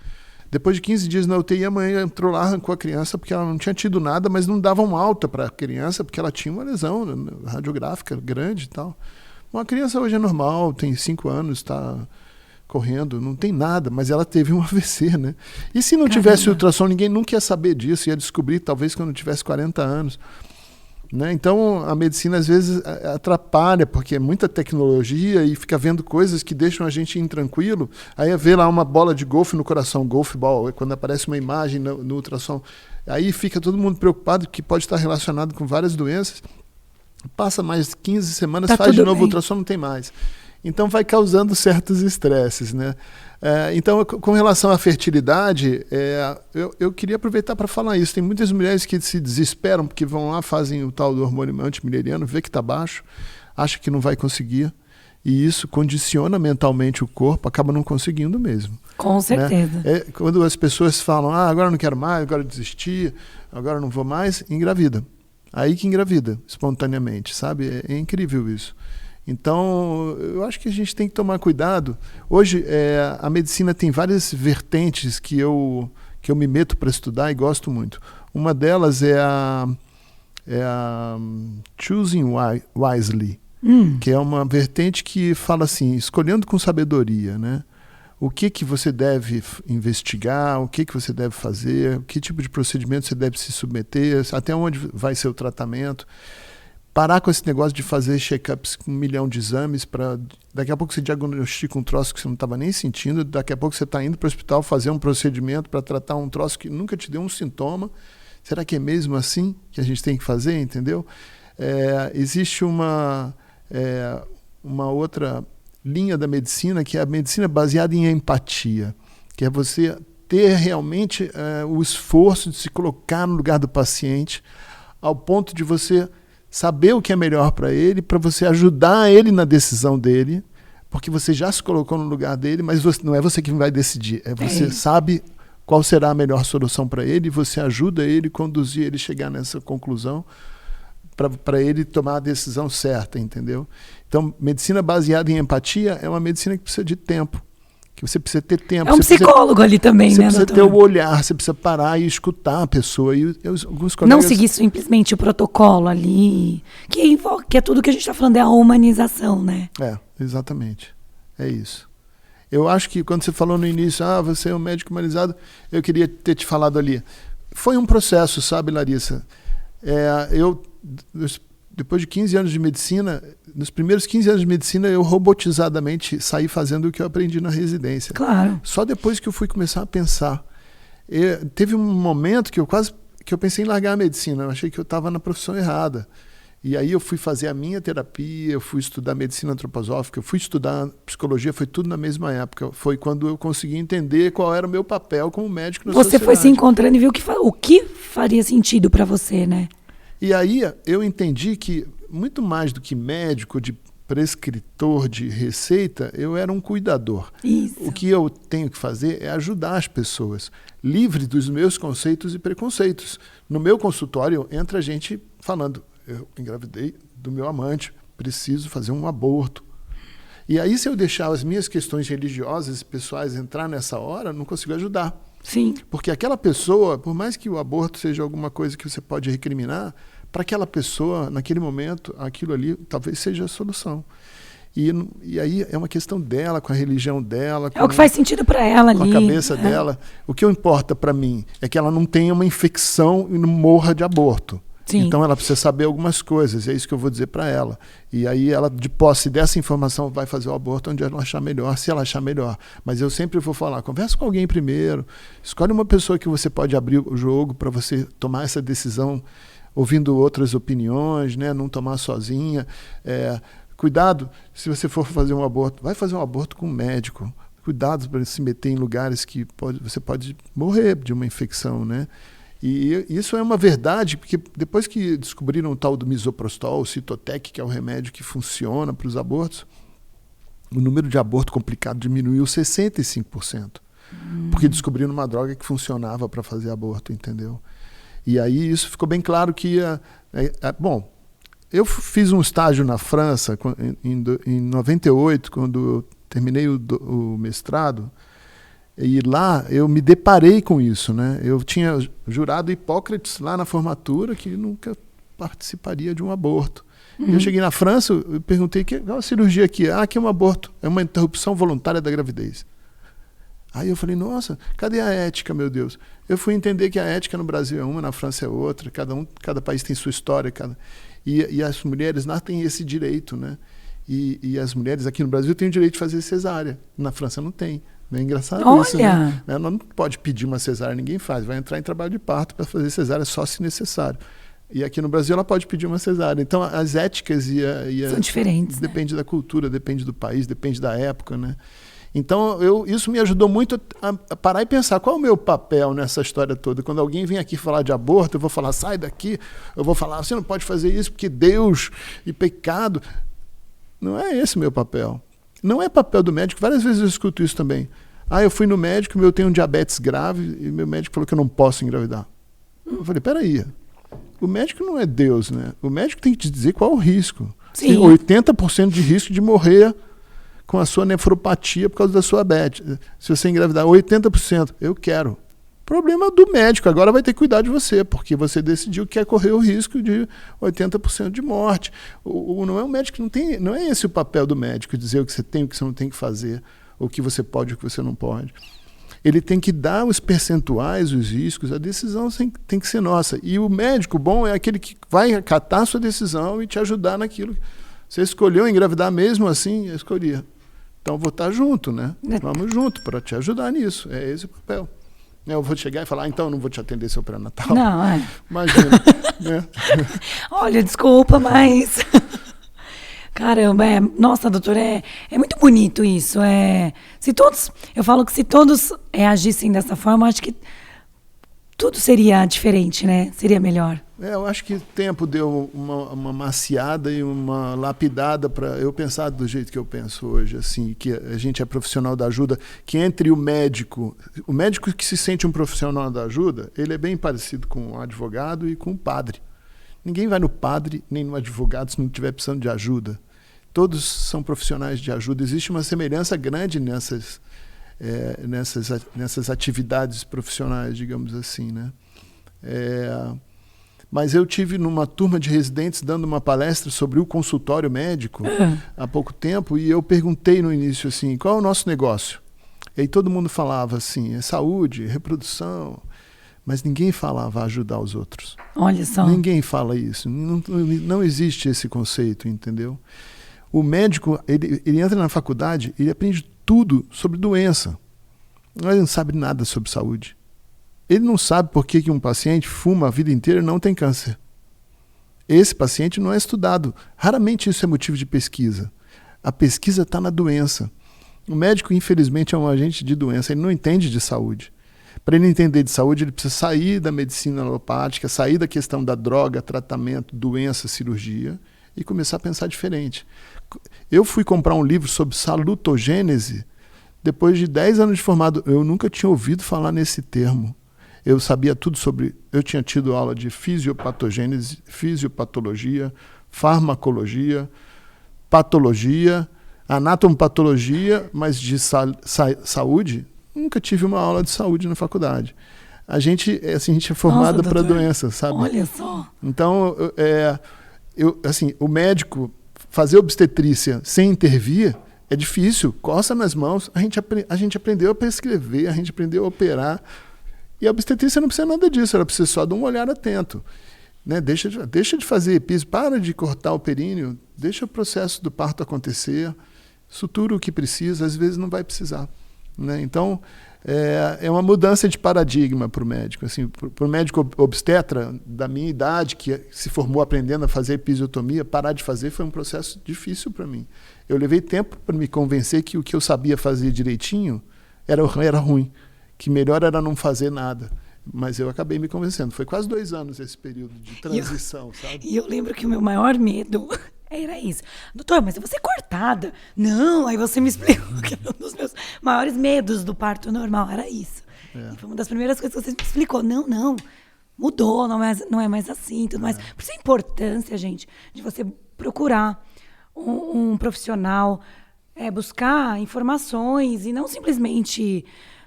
Depois de 15 dias na UTI, a mãe entrou lá, arrancou a criança, porque ela não tinha tido nada, mas não davam alta para a criança, porque ela tinha uma lesão radiográfica grande e tal. Bom, a criança hoje é normal, tem 5 anos, está correndo, não tem nada, mas ela teve um AVC, né? E se não tivesse ultrassom, ninguém nunca ia saber disso, ia descobrir talvez quando tivesse 40 anos. Né? Então, a medicina às vezes atrapalha, porque é muita tecnologia e fica vendo coisas que deixam a gente intranquilo. Aí vê lá uma bola de golfe no coração, golfe ball, quando aparece uma imagem no ultrassom. Aí fica todo mundo preocupado que pode estar relacionado com várias doenças. Passa mais 15 semanas, faz de novo o ultrassom, não tem mais. Então vai causando certos estresses, né? Então, com relação à fertilidade, eu queria aproveitar para falar isso. Tem muitas mulheres que se desesperam porque vão lá, fazem o tal do hormônio antimileriano, vê que está baixo, acha que não vai conseguir, e isso condiciona mentalmente o corpo, acaba não conseguindo mesmo.
Com certeza.
Né? Quando as pessoas falam, agora eu não quero mais, agora eu desisti, agora eu não vou mais, engravida. Aí que engravida, espontaneamente, sabe? É incrível isso. Então, eu acho que a gente tem que tomar cuidado. Hoje, a medicina tem várias vertentes que eu me meto para estudar e gosto muito. Uma delas é a Choosing Wisely, que é uma vertente que fala assim, escolhendo com sabedoria, né? O que você deve investigar, o que você deve fazer, que tipo de procedimento você deve se submeter, até onde vai ser o tratamento. Parar com esse negócio de fazer check-ups com 1 milhão de exames para daqui a pouco você diagnostica um troço que você não estava nem sentindo, daqui a pouco você está indo para o hospital fazer um procedimento para tratar um troço que nunca te deu um sintoma. Será que é mesmo assim que a gente tem que fazer, entendeu? Existe uma outra linha da medicina, que é a medicina baseada em empatia, que é você ter realmente o esforço de se colocar no lugar do paciente, ao ponto de você saber o que é melhor para ele, para você ajudar ele na decisão dele, porque você já se colocou no lugar dele, mas não é você que vai decidir, você sabe qual será a melhor solução para ele, e você ajuda ele, conduzir ele a chegar nessa conclusão para ele tomar a decisão certa, entendeu? Então, medicina baseada em empatia é uma medicina que precisa de tempo, que você precisa ter tempo.
É um psicólogo ali também,
você
né,
precisa
doutor?
ter o olhar, você precisa parar e escutar a pessoa. E alguns colegas...
Não seguir simplesmente o protocolo ali, que é tudo que a gente está falando, é a humanização, né?
Exatamente. É isso. Eu acho que quando você falou no início, você é um médico humanizado, eu queria ter te falado ali. Foi um processo, sabe, Larissa? Depois de 15 anos de medicina, nos primeiros 15 anos de medicina, eu robotizadamente saí fazendo o que eu aprendi na residência.
Claro.
Só depois que eu fui começar a pensar. Teve um momento que eu pensei em largar a medicina, eu achei que eu estava na profissão errada. E aí eu fui fazer a minha terapia, eu fui estudar medicina antroposófica, eu fui estudar psicologia, foi tudo na mesma época. Foi quando eu consegui entender qual era o meu papel como médico na sociedade.
Você foi se encontrando e viu o que faria sentido para você, né?
E aí eu entendi que, muito mais do que médico, de prescritor de receita, eu era um cuidador.
Isso.
O que eu tenho que fazer é ajudar as pessoas, livre dos meus conceitos e preconceitos. No meu consultório entra gente falando, eu engravidei do meu amante, preciso fazer um aborto. E aí, se eu deixar as minhas questões religiosas e pessoais entrar nessa hora, não consigo ajudar.
Sim.
Porque aquela pessoa, por mais que o aborto seja alguma coisa que você pode recriminar, para aquela pessoa, naquele momento, aquilo ali talvez seja a solução. E aí é uma questão dela, com a religião dela.
É o que faz sentido para ela ali.
Com a cabeça dela. O que importa para mim é que ela não tenha uma infecção e não morra de aborto.
Sim.
Então ela precisa saber algumas coisas, é isso que eu vou dizer para ela. E aí ela, de posse dessa informação, vai fazer o aborto onde ela achar melhor, se ela achar melhor. Mas eu sempre vou falar, conversa com alguém primeiro, escolhe uma pessoa que você pode abrir o jogo para você tomar essa decisão, ouvindo outras opiniões, né? Não tomar sozinha. Cuidado, se você for fazer um aborto, vai fazer um aborto com um médico. Cuidado para se meter em lugares que você pode morrer de uma infecção, né? E isso é uma verdade, porque depois que descobriram o tal do misoprostol, o Citotec, que é o remédio que funciona para os abortos, o número de aborto complicado diminuiu 65%. Porque descobriram uma droga que funcionava para fazer aborto, entendeu? E aí isso ficou bem claro que... Bom, eu fiz um estágio na França em 98, quando eu terminei o mestrado, e lá eu me deparei com isso, né? Eu tinha jurado Hipócrates lá na formatura que nunca participaria de um aborto. Eu cheguei na França, eu perguntei, qual a cirurgia aqui? Aqui é um aborto, é uma interrupção voluntária da gravidez. Aí eu falei, nossa, cadê a ética, meu Deus? Eu fui entender que a ética no Brasil é uma, na França é outra, cada país tem sua história, e as mulheres lá têm esse direito, né? E as mulheres aqui no Brasil têm o direito de fazer cesárea, na França não tem. É engraçado. Olha. Isso, né? Ela não pode pedir uma cesárea, ninguém faz. Vai entrar em trabalho de parto para fazer cesárea só se necessário. E aqui no Brasil ela pode pedir uma cesárea. Então as éticas
são diferentes.
Depende da cultura, depende do país, depende da época, né? Então isso me ajudou muito a parar e pensar qual é o meu papel nessa história toda. Quando alguém vem aqui falar de aborto, eu vou falar, sai daqui. Eu vou falar, você não pode fazer isso porque Deus e pecado. Não é esse o meu papel. Não é papel do médico. Várias vezes eu escuto isso também. Eu fui no médico, eu tenho um diabetes grave e meu médico falou que eu não posso engravidar. Eu falei, peraí, o médico não é Deus, né? O médico tem que te dizer qual é o risco. Sim. Tem 80% de risco de morrer com a sua nefropatia por causa da sua diabetes. Se você engravidar, 80%, eu quero. Problema do médico, agora vai ter que cuidar de você, porque você decidiu que quer correr o risco de 80% de morte. Não é o médico, não é esse o papel do médico, dizer o que você tem, o que você não tem que fazer, o que você pode e o que você não pode. Ele tem que dar os percentuais, os riscos, a decisão tem que ser nossa. E o médico bom é aquele que vai acatar a sua decisão e te ajudar naquilo. Você escolheu engravidar mesmo assim? Eu escolhi. Então vou estar junto, né? Vamos junto para te ajudar nisso. É esse o papel. Eu vou chegar e falar, então eu não vou te atender seu pré-natal.
Não,
Imagina. Né?
Olha, desculpa, mas... Caramba, nossa, doutora, é muito bonito isso. Eu falo que se todos agissem dessa forma, acho que tudo seria diferente, né? Seria melhor.
Eu acho que o tempo deu uma maciada e uma lapidada para eu pensar do jeito que eu penso hoje, assim, que a gente é profissional da ajuda, que entre o médico que se sente um profissional da ajuda, ele é bem parecido com o advogado e com o padre. Ninguém vai no padre nem no advogado se não estiver precisando de ajuda. Todos são profissionais de ajuda. Existe uma semelhança grande nessas atividades profissionais, digamos assim, né? Mas eu tive numa turma de residentes dando uma palestra sobre o consultório médico há pouco tempo e eu perguntei no início assim, qual é o nosso negócio? E aí todo mundo falava assim, é saúde, reprodução, mas ninguém falava ajudar os outros.
Olha só.
Ninguém fala isso, não existe esse conceito, entendeu? O médico, ele entra na faculdade, ele aprende tudo sobre doença, mas ele não sabe nada sobre saúde. Ele não sabe por que um paciente fuma a vida inteira e não tem câncer. Esse paciente não é estudado. Raramente isso é motivo de pesquisa. A pesquisa está na doença. O médico, infelizmente, é um agente de doença. Ele não entende de saúde. Para ele entender de saúde, ele precisa sair da medicina alopática, sair da questão da droga, tratamento, doença, cirurgia e começar a pensar diferente. Eu fui comprar um livro sobre salutogênese depois de 10 anos de formado. Eu nunca tinha ouvido falar nesse termo. Eu sabia tudo sobre... Eu tinha tido aula de fisiopatogênese, fisiopatologia, farmacologia, patologia, anatomopatologia, mas de saúde, nunca tive uma aula de saúde na faculdade. A gente é formado para doença, sabe?
Olha só.
Então, o médico fazer obstetrícia sem intervir é difícil, coça nas mãos. A gente aprendeu a prescrever, a gente aprendeu a operar. E a obstetrícia não precisa nada disso, ela precisa só de um olhar atento. Né? Deixa de fazer episo, para de cortar o períneo, deixa o processo do parto acontecer, sutura o que precisa, às vezes não vai precisar. Né? Então, é uma mudança de paradigma para o médico. Assim, para o médico obstetra da minha idade, que se formou aprendendo a fazer episiotomia, parar de fazer foi um processo difícil para mim. Eu levei tempo para me convencer que o que eu sabia fazer direitinho era ruim. Que melhor era não fazer nada. Mas eu acabei me convencendo. Foi quase 2 anos esse período de transição, sabe?
E eu lembro que o meu maior medo era isso. Doutor, mas eu vou ser cortada. Não, aí você me explicou que um dos meus maiores medos do parto normal era isso. E foi uma das primeiras coisas que você me explicou. Não, mudou, não é mais assim, tudo mais. Por isso a importância, gente, de você procurar um profissional, buscar informações e não simplesmente...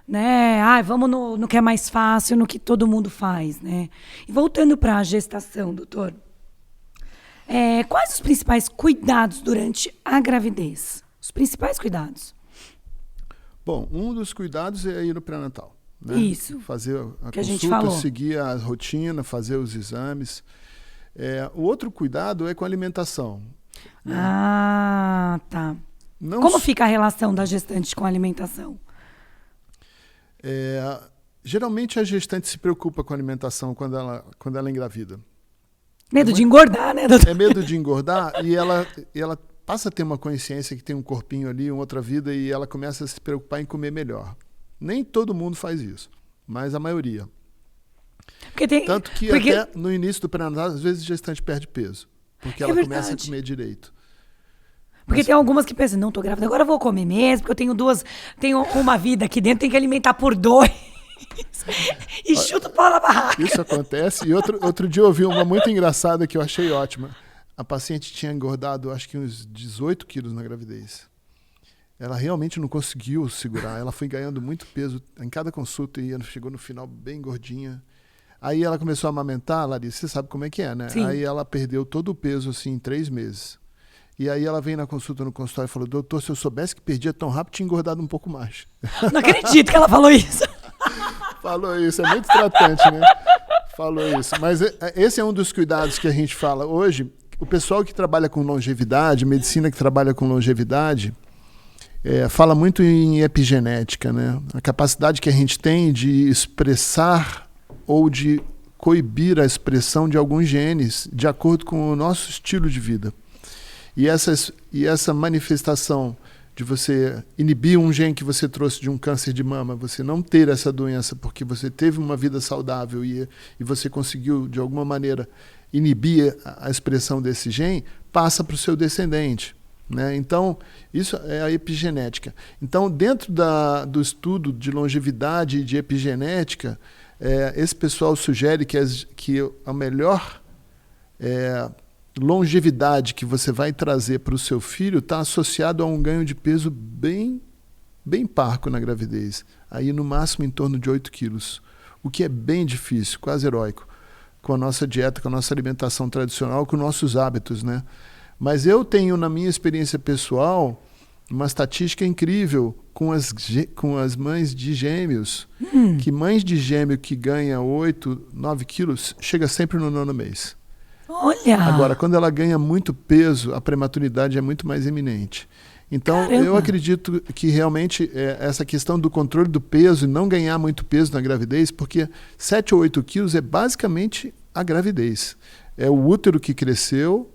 né? Vamos no que é mais fácil, no que todo mundo faz, né? E voltando para a gestação, doutor, quais os principais cuidados durante a gravidez? Os principais cuidados?
Bom, um dos cuidados é ir no pré-natal. Né?
Isso.
Fazer a
que
consulta,
a gente falou.
seguir a rotina, fazer os exames. O outro cuidado é com a alimentação. Né?
Ah, tá. Como fica a relação da gestante com a alimentação?
Geralmente a gestante se preocupa com a alimentação quando ela engravida.
Medo de engordar, né, doutor?
É medo de engordar e ela passa a ter uma consciência que tem um corpinho ali, uma outra vida, e ela começa a se preocupar em comer melhor. Nem todo mundo faz isso, mas a maioria. Tanto que até no início do pré-natal, às vezes a gestante perde peso, porque ela começa a comer direito.
Porque tem algumas que pensam, não, tô grávida, agora eu vou comer mesmo, porque eu tenho uma vida aqui dentro, tenho que alimentar por 2. E chuta o pau na barraca.
Isso acontece. E outro dia eu ouvi uma muito engraçada que eu achei ótima. A paciente tinha engordado, acho que uns 18 quilos na gravidez. Ela realmente não conseguiu segurar. Ela foi ganhando muito peso em cada consulta e chegou no final bem gordinha. Aí ela começou a amamentar, Larissa, você sabe como é que é, né?
Sim.
Aí ela perdeu todo o peso assim, em 3 meses. E aí ela veio na consulta no consultório e falou, doutor, se eu soubesse que perdia tão rápido, tinha engordado um pouco mais.
Não acredito que ela falou isso.
Falou isso, é muito tratante, né? Falou isso. Mas esse é um dos cuidados que a gente fala. Hoje, o pessoal que trabalha com longevidade, medicina que trabalha com longevidade, fala muito em epigenética, né? A capacidade que a gente tem de expressar ou de coibir a expressão de alguns genes de acordo com o nosso estilo de vida. E essa manifestação de você inibir um gene que você trouxe de um câncer de mama, você não ter essa doença porque você teve uma vida saudável e você conseguiu, de alguma maneira, inibir a expressão desse gene, passa para o seu descendente. Né? Então, isso é a epigenética. Então, dentro do estudo de longevidade e de epigenética, esse pessoal sugere que a melhor longevidade que você vai trazer para o seu filho está associado a um ganho de peso bem parco na gravidez. Aí, no máximo, em torno de 8 quilos. O que é bem difícil, quase heróico, com a nossa dieta, com a nossa alimentação tradicional, com nossos hábitos, né? Mas eu tenho, na minha experiência pessoal, uma estatística incrível com as mães de gêmeos, que mães de gêmeo que ganham 8, 9 quilos, chega sempre no 9º mês.
Olha!
Agora, quando ela ganha muito peso, a prematuridade é muito mais iminente. Então,
Caramba.
Eu acredito que realmente essa questão do controle do peso e não ganhar muito peso na gravidez, porque 7 ou 8 quilos é basicamente a gravidez. É o útero que cresceu,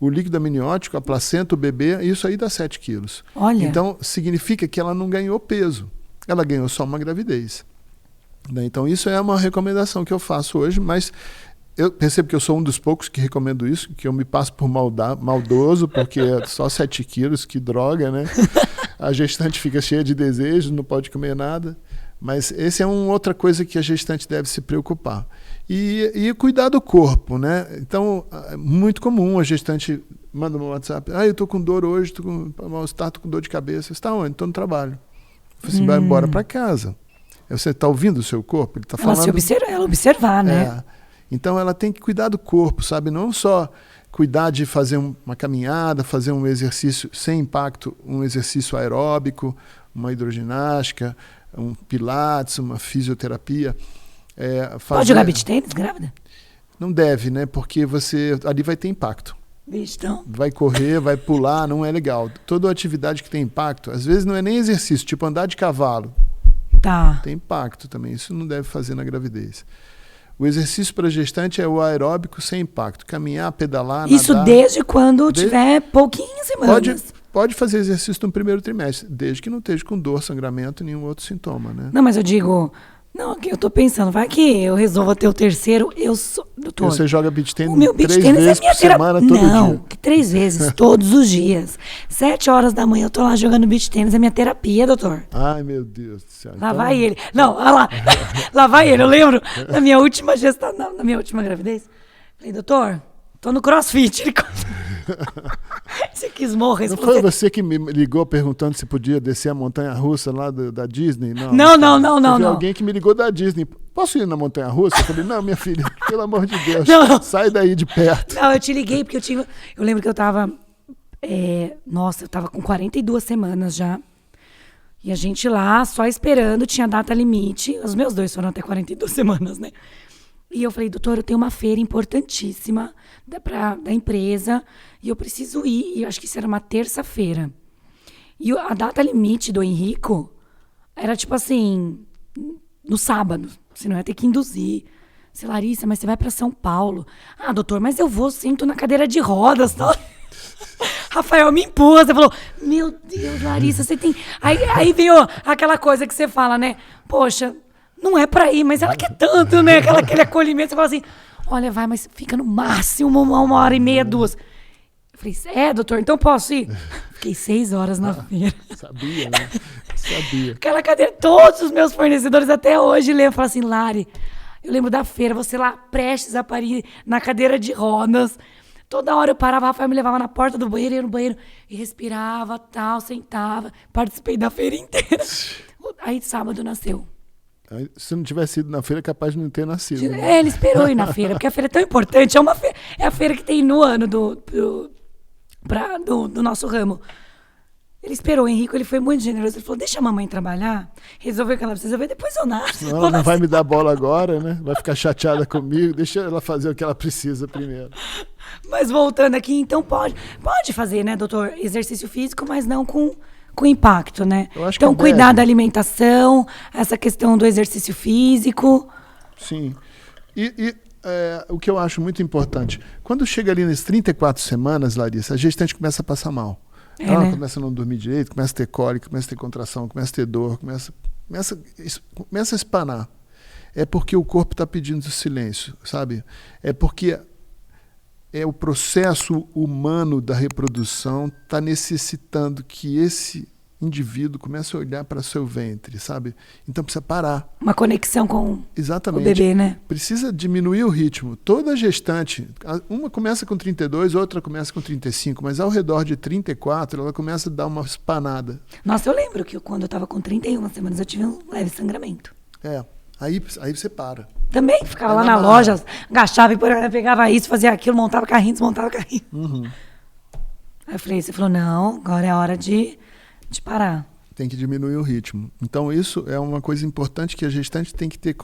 o líquido amniótico, a placenta, o bebê, isso aí dá 7 quilos.
Olha.
Então, significa que ela não ganhou peso. Ela ganhou só uma gravidez. Então, isso é uma recomendação que eu faço hoje, mas eu percebo que eu sou um dos poucos que recomendo isso, que eu me passo por maldoso, porque é só 7 quilos, que droga, né? A gestante fica cheia de desejos, não pode comer nada. Mas essa é uma outra coisa que a gestante deve se preocupar. E cuidar do corpo, né? Então, é muito comum a gestante manda um WhatsApp, eu estou com dor hoje, estou com mal-estar, estou com dor de cabeça. Você está onde? Estou no trabalho. Você vai embora para casa. Você está ouvindo o seu corpo? Ele está falando.
Ela observar, né?
Então, ela tem que cuidar do corpo, sabe? Não só cuidar de fazer uma caminhada, fazer um exercício sem impacto, um exercício aeróbico, uma hidroginástica, um pilates, uma fisioterapia.
Pode jogar beach tênis grávida?
Não deve, né? Porque você ali vai ter impacto.
Então.
Vai correr, vai pular, não é legal. Toda atividade que tem impacto, às vezes não é nem exercício, tipo andar de cavalo.
Tá.
Tem impacto também, isso não deve fazer na gravidez. O exercício para gestante é o aeróbico sem impacto. Caminhar, pedalar,
isso
nadar.
Desde quando tiver pouquinhas semanas.
Pode fazer exercício no primeiro trimestre, desde que não esteja com dor, sangramento, nenhum outro sintoma, né?
Não, mas eu digo... Não, eu tô pensando, vai que eu resolvo ter o terceiro, doutor.
Você joga beach tênis
3
vezes por semana, todo dia?
Não, 3 vezes, todos os dias. 7 horas da manhã eu tô lá jogando beach tênis, é minha terapia, doutor.
Ai, meu Deus do céu.
Lá vai ele. Não, olha lá. Lá vai ele, eu lembro, na minha última gestação, na minha última gravidez, falei, doutor, tô no crossfit. Ele você quis morrer.
Não foi você que me ligou perguntando se podia descer a montanha-russa lá da Disney?
Não.
Teve alguém que me ligou da Disney. Posso ir na montanha-russa? Eu falei, não, minha filha, pelo amor de Deus, sai daí de perto.
Não, eu te liguei porque eu lembro que eu tava, eu tava com 42 semanas já. E a gente lá, só esperando, tinha data limite. Os meus 2 foram até 42 semanas, né? E eu falei, doutor, eu tenho uma feira importantíssima da empresa e eu preciso ir. E eu acho que isso era uma terça-feira. E a data limite do Henrico era tipo assim, no sábado. Você não ia ter que induzir. Você, Larissa, mas você vai para São Paulo. Ah, doutor, mas eu sento na cadeira de rodas. Tal. Rafael me empurra. Você falou, meu Deus, Larissa, você tem... Aí veio aquela coisa que você fala, né? Poxa... Não é pra ir, mas ela quer tanto, né? Aquele acolhimento. Você fala assim, olha, vai, mas fica no máximo 1h30, 2. Eu falei, doutor, então posso ir? Fiquei 6 horas na feira.
Sabia, né? Sabia.
Aquela cadeira, todos os meus fornecedores até hoje lembram. Falam assim, Lari, eu lembro da feira, você lá prestes a parir na cadeira de rodas. Toda hora eu parava, a Rafael me levava na porta do banheiro, ia no banheiro e respirava, tal, sentava. Participei da feira inteira. Aí sábado nasceu.
Se não tivesse ido na feira, é capaz de não ter nascido. Né?
Ele esperou ir na feira, porque a feira é tão importante. É a feira que tem no ano do nosso ramo. Ele esperou, o Henrico, ele foi muito generoso. Ele falou, deixa a mamãe trabalhar, resolver o que ela precisa ver, depois eu nasço.
Não, ela não vai me dar bola agora, né? Vai ficar chateada comigo, deixa ela fazer o que ela precisa primeiro.
Mas voltando aqui, então pode fazer, né, doutor, exercício físico, mas não com impacto, né? Então, cuidar da alimentação, essa questão do exercício físico.
Sim. E o que eu acho muito importante, quando chega ali nas 34 semanas, Larissa, a gestante começa a passar mal. Então ela
né?
começa a não dormir direito, começa a ter cólica, começa a ter contração, começa a ter dor, começa a espanar. É porque o corpo está pedindo silêncio, sabe? É porque o processo humano da reprodução está necessitando que esse indivíduo comece a olhar para seu ventre, sabe? Então precisa parar.
Uma conexão com
Exatamente.
o bebê, né?
Precisa diminuir o ritmo. Toda gestante, uma começa com 32, outra começa com 35, mas ao redor de 34 ela começa a dar uma espanada.
Nossa, eu lembro que quando eu estava com 31 semanas eu tive um leve sangramento.
Aí você para.
Também ficava lá na loja, agachava e pegava isso, fazia aquilo, montava carrinho, desmontava carrinho.
Uhum.
Aí você falou, não, agora é a hora de parar.
Tem que diminuir o ritmo. Então isso é uma coisa importante que a gestante tem que ter.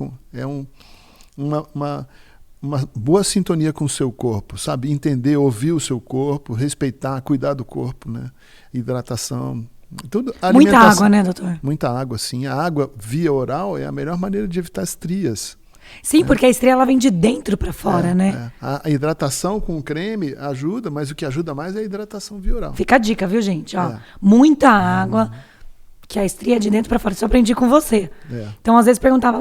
Uma boa sintonia com o seu corpo, sabe? Entender, ouvir o seu corpo, respeitar, cuidar do corpo, né? Hidratação. Tudo,
muita água, né, doutor?
Muita água, sim. A água via oral é a melhor maneira de evitar estrias.
Sim, porque a estria ela vem de dentro para fora, né?
A hidratação com creme ajuda, mas o que ajuda mais é a hidratação via oral.
Fica a dica, viu, gente? Ó, muita água, que a estria é de dentro para fora. Isso eu aprendi com você. Então, às vezes, perguntava,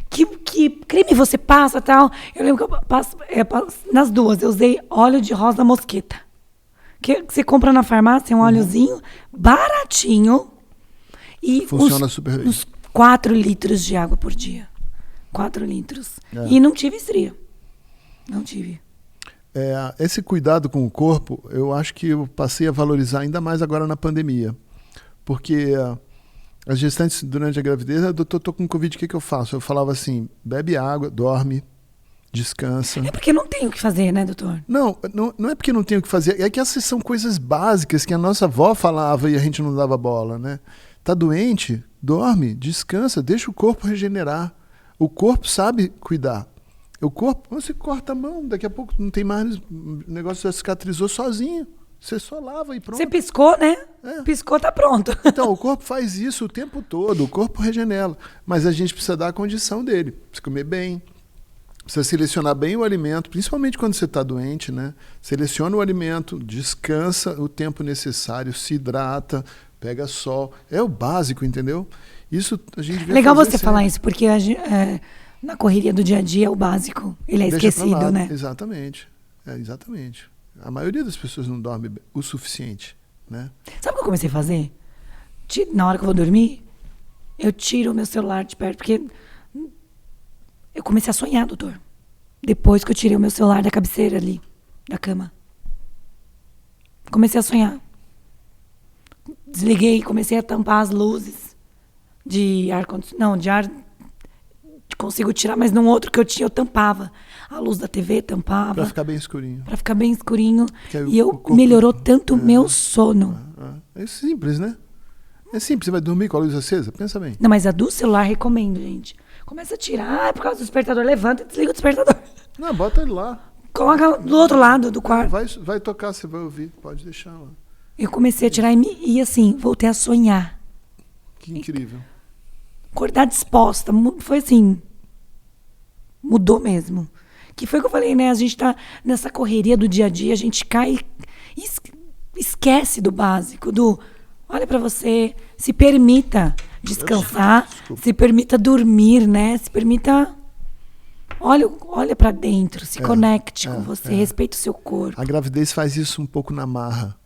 que creme você passa e tal? Eu lembro que eu passo nas duas. Eu usei óleo de rosa mosqueta. Que você compra na farmácia, um óleozinho baratinho. E
funciona super bem.
Uns 4 litros de água por dia. 4 litros. E não tive estria. Não tive.
Esse cuidado com o corpo, eu acho que eu passei a valorizar ainda mais agora na pandemia. Porque as gestantes, durante a gravidez, doutor, tô com Covid, o que eu faço? Eu falava assim, bebe água, dorme, descansa.
É porque não tem o que fazer, né, doutor?
Não é porque não tem o que fazer. É que essas são coisas básicas que a nossa avó falava e a gente não dava bola, né? Tá doente? Dorme, descansa, deixa o corpo regenerar. O corpo sabe cuidar. O corpo, você corta a mão, daqui a pouco não tem mais, o negócio já cicatrizou sozinho. Você só lava e pronto.
Você piscou, né? Piscou, tá pronto.
Então, o corpo faz isso o tempo todo, o corpo regenera. Mas a gente precisa dar a condição dele. Precisa comer bem, precisa selecionar bem o alimento, principalmente quando você está doente, né? Seleciona o alimento, descansa o tempo necessário, se hidrata, pega sol. É o básico, entendeu? Isso a gente vê.
Legal você falar isso, porque na correria do dia a dia o básico, ele é esquecido, né?
Exatamente. Exatamente. A maioria das pessoas não dorme o suficiente, né?
Sabe o que eu comecei a fazer? Na hora que eu vou dormir, eu tiro o meu celular de perto, porque eu comecei a sonhar, doutor. Depois que eu tirei o meu celular da cabeceira ali, da cama. Comecei a sonhar. Desliguei, comecei a tampar as luzes de ar condicionado. Não, de ar consigo tirar, mas num outro que eu tinha, eu tampava. A luz da TV tampava.
Pra ficar bem escurinho.
Pra ficar bem escurinho. E melhorou tanto o meu sono.
É simples, né? É simples. Você vai dormir com a luz acesa? Pensa bem.
Não, mas a do celular recomendo, gente. Começa a tirar, por causa do despertador. Levanta e desliga o despertador.
Não, bota ele lá.
Coloca do outro lado do quarto.
Vai tocar, você vai ouvir. Pode deixar lá.
Eu comecei a tirar e assim, voltei a sonhar.
Que incrível.
Acordar disposta. Foi assim, mudou mesmo. Que foi o que eu falei, né? A gente tá nessa correria do dia a dia, a gente cai e esquece do básico, olha pra você, se permita descansar, se permita dormir, né? Se permita... Olha pra dentro, se conecte com você, respeite o seu corpo.
A gravidez faz isso um pouco na marra,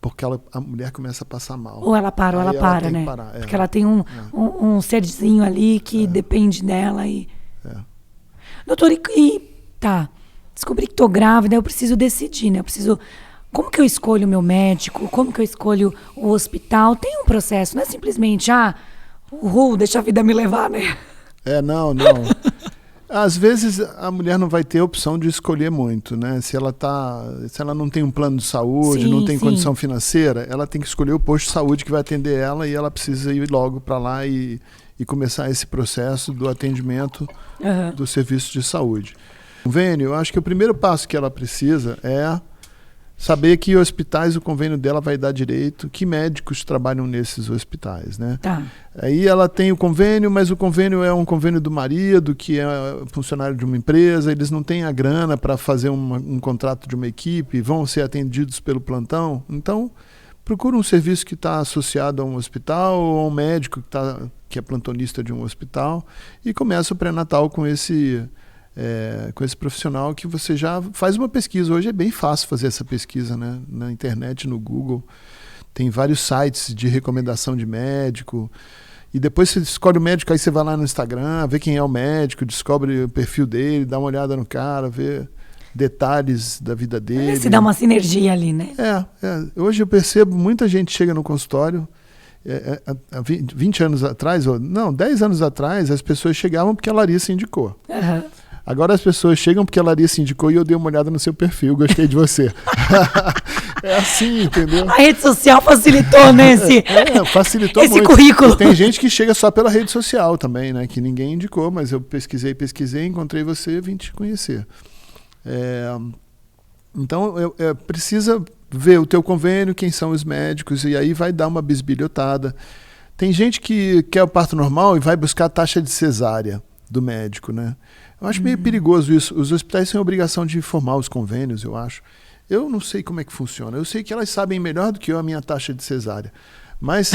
porque a mulher começa a passar mal.
Ou ela para, ou ela para, né? Porque ela tem um serzinho ali que depende dela. Doutor, tá, descobri que tô grávida, eu preciso decidir, né? Como que eu escolho o meu médico? Como que eu escolho o hospital? Tem um processo, não é simplesmente, deixa a vida me levar, né?
Não. Às vezes a mulher não vai ter opção de escolher muito, né? Se ela não tem um plano de saúde, não tem condição financeira, ela tem que escolher o posto de saúde que vai atender ela e ela precisa ir logo para lá e começar esse processo do atendimento do serviço de saúde. Convênio, eu acho que o primeiro passo que ela precisa é saber que hospitais o convênio dela vai dar direito, que médicos trabalham nesses hospitais, né?
Tá.
Aí ela tem o convênio, mas o convênio é um convênio do marido, que é funcionário de uma empresa, eles não têm a grana para fazer um contrato de uma equipe, vão ser atendidos pelo plantão. Então, procura um serviço que está associado a um hospital ou a um médico que é plantonista de um hospital e começa o pré-natal com esse profissional que você já faz uma pesquisa. Hoje é bem fácil fazer essa pesquisa, né? Na internet, no Google. Tem vários sites de recomendação de médico. E depois você escolhe o médico, aí você vai lá no Instagram, vê quem é o médico, descobre o perfil dele, dá uma olhada no cara, vê detalhes da vida dele.
Se dá uma sinergia ali, né?
Hoje eu percebo, muita gente chega no consultório, há 20 anos atrás, 10 anos atrás, as pessoas chegavam porque a Larissa indicou.
Uhum.
Agora as pessoas chegam porque a Larissa indicou e eu dei uma olhada no seu perfil, gostei de você. É assim, entendeu?
A rede social facilitou, né?
Facilitou
esse
muito.
currículo.
E tem gente que chega só pela rede social também, né? Que ninguém indicou, mas eu pesquisei, encontrei você, vim te conhecer. Então, precisa ver o teu convênio, quem são os médicos, e aí vai dar uma bisbilhotada. Tem gente que quer o parto normal e vai buscar a taxa de cesárea do médico, né? Eu acho meio perigoso isso. Os hospitais têm a obrigação de informar os convênios, eu acho. Eu não sei como é que funciona. Eu sei que elas sabem melhor do que eu a minha taxa de cesárea. Mas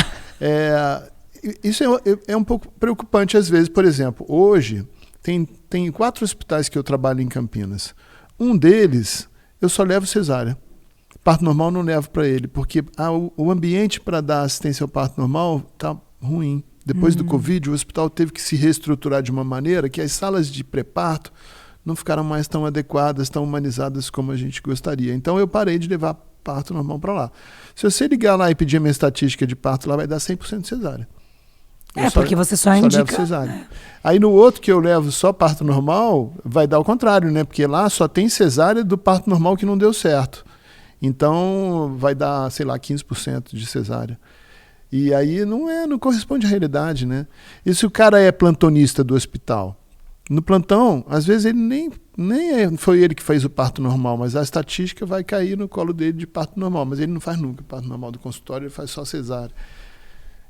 isso é um pouco preocupante às vezes. Por exemplo, hoje tem 4 hospitais que eu trabalho em Campinas. Um deles, eu só levo cesárea. Parto normal não levo para ele, porque o ambiente para dar assistência ao parto normal está ruim. Depois do Covid, o hospital teve que se reestruturar de uma maneira que as salas de pré-parto não ficaram mais tão adequadas, tão humanizadas como a gente gostaria. Então eu parei de levar parto normal para lá. Se você ligar lá e pedir a minha estatística de parto, lá vai dar 100% cesárea.
Porque você só indica.
Levo cesárea. Aí no outro que eu levo só parto normal, vai dar o contrário, né? Porque lá só tem cesárea do parto normal que não deu certo. Então vai dar, 15% de cesárea. E aí não corresponde à realidade, né? E se o cara é plantonista do hospital? No plantão, às vezes ele nem foi ele que fez o parto normal, mas a estatística vai cair no colo dele de parto normal. Mas ele não faz nunca parto normal do consultório, ele faz só cesárea.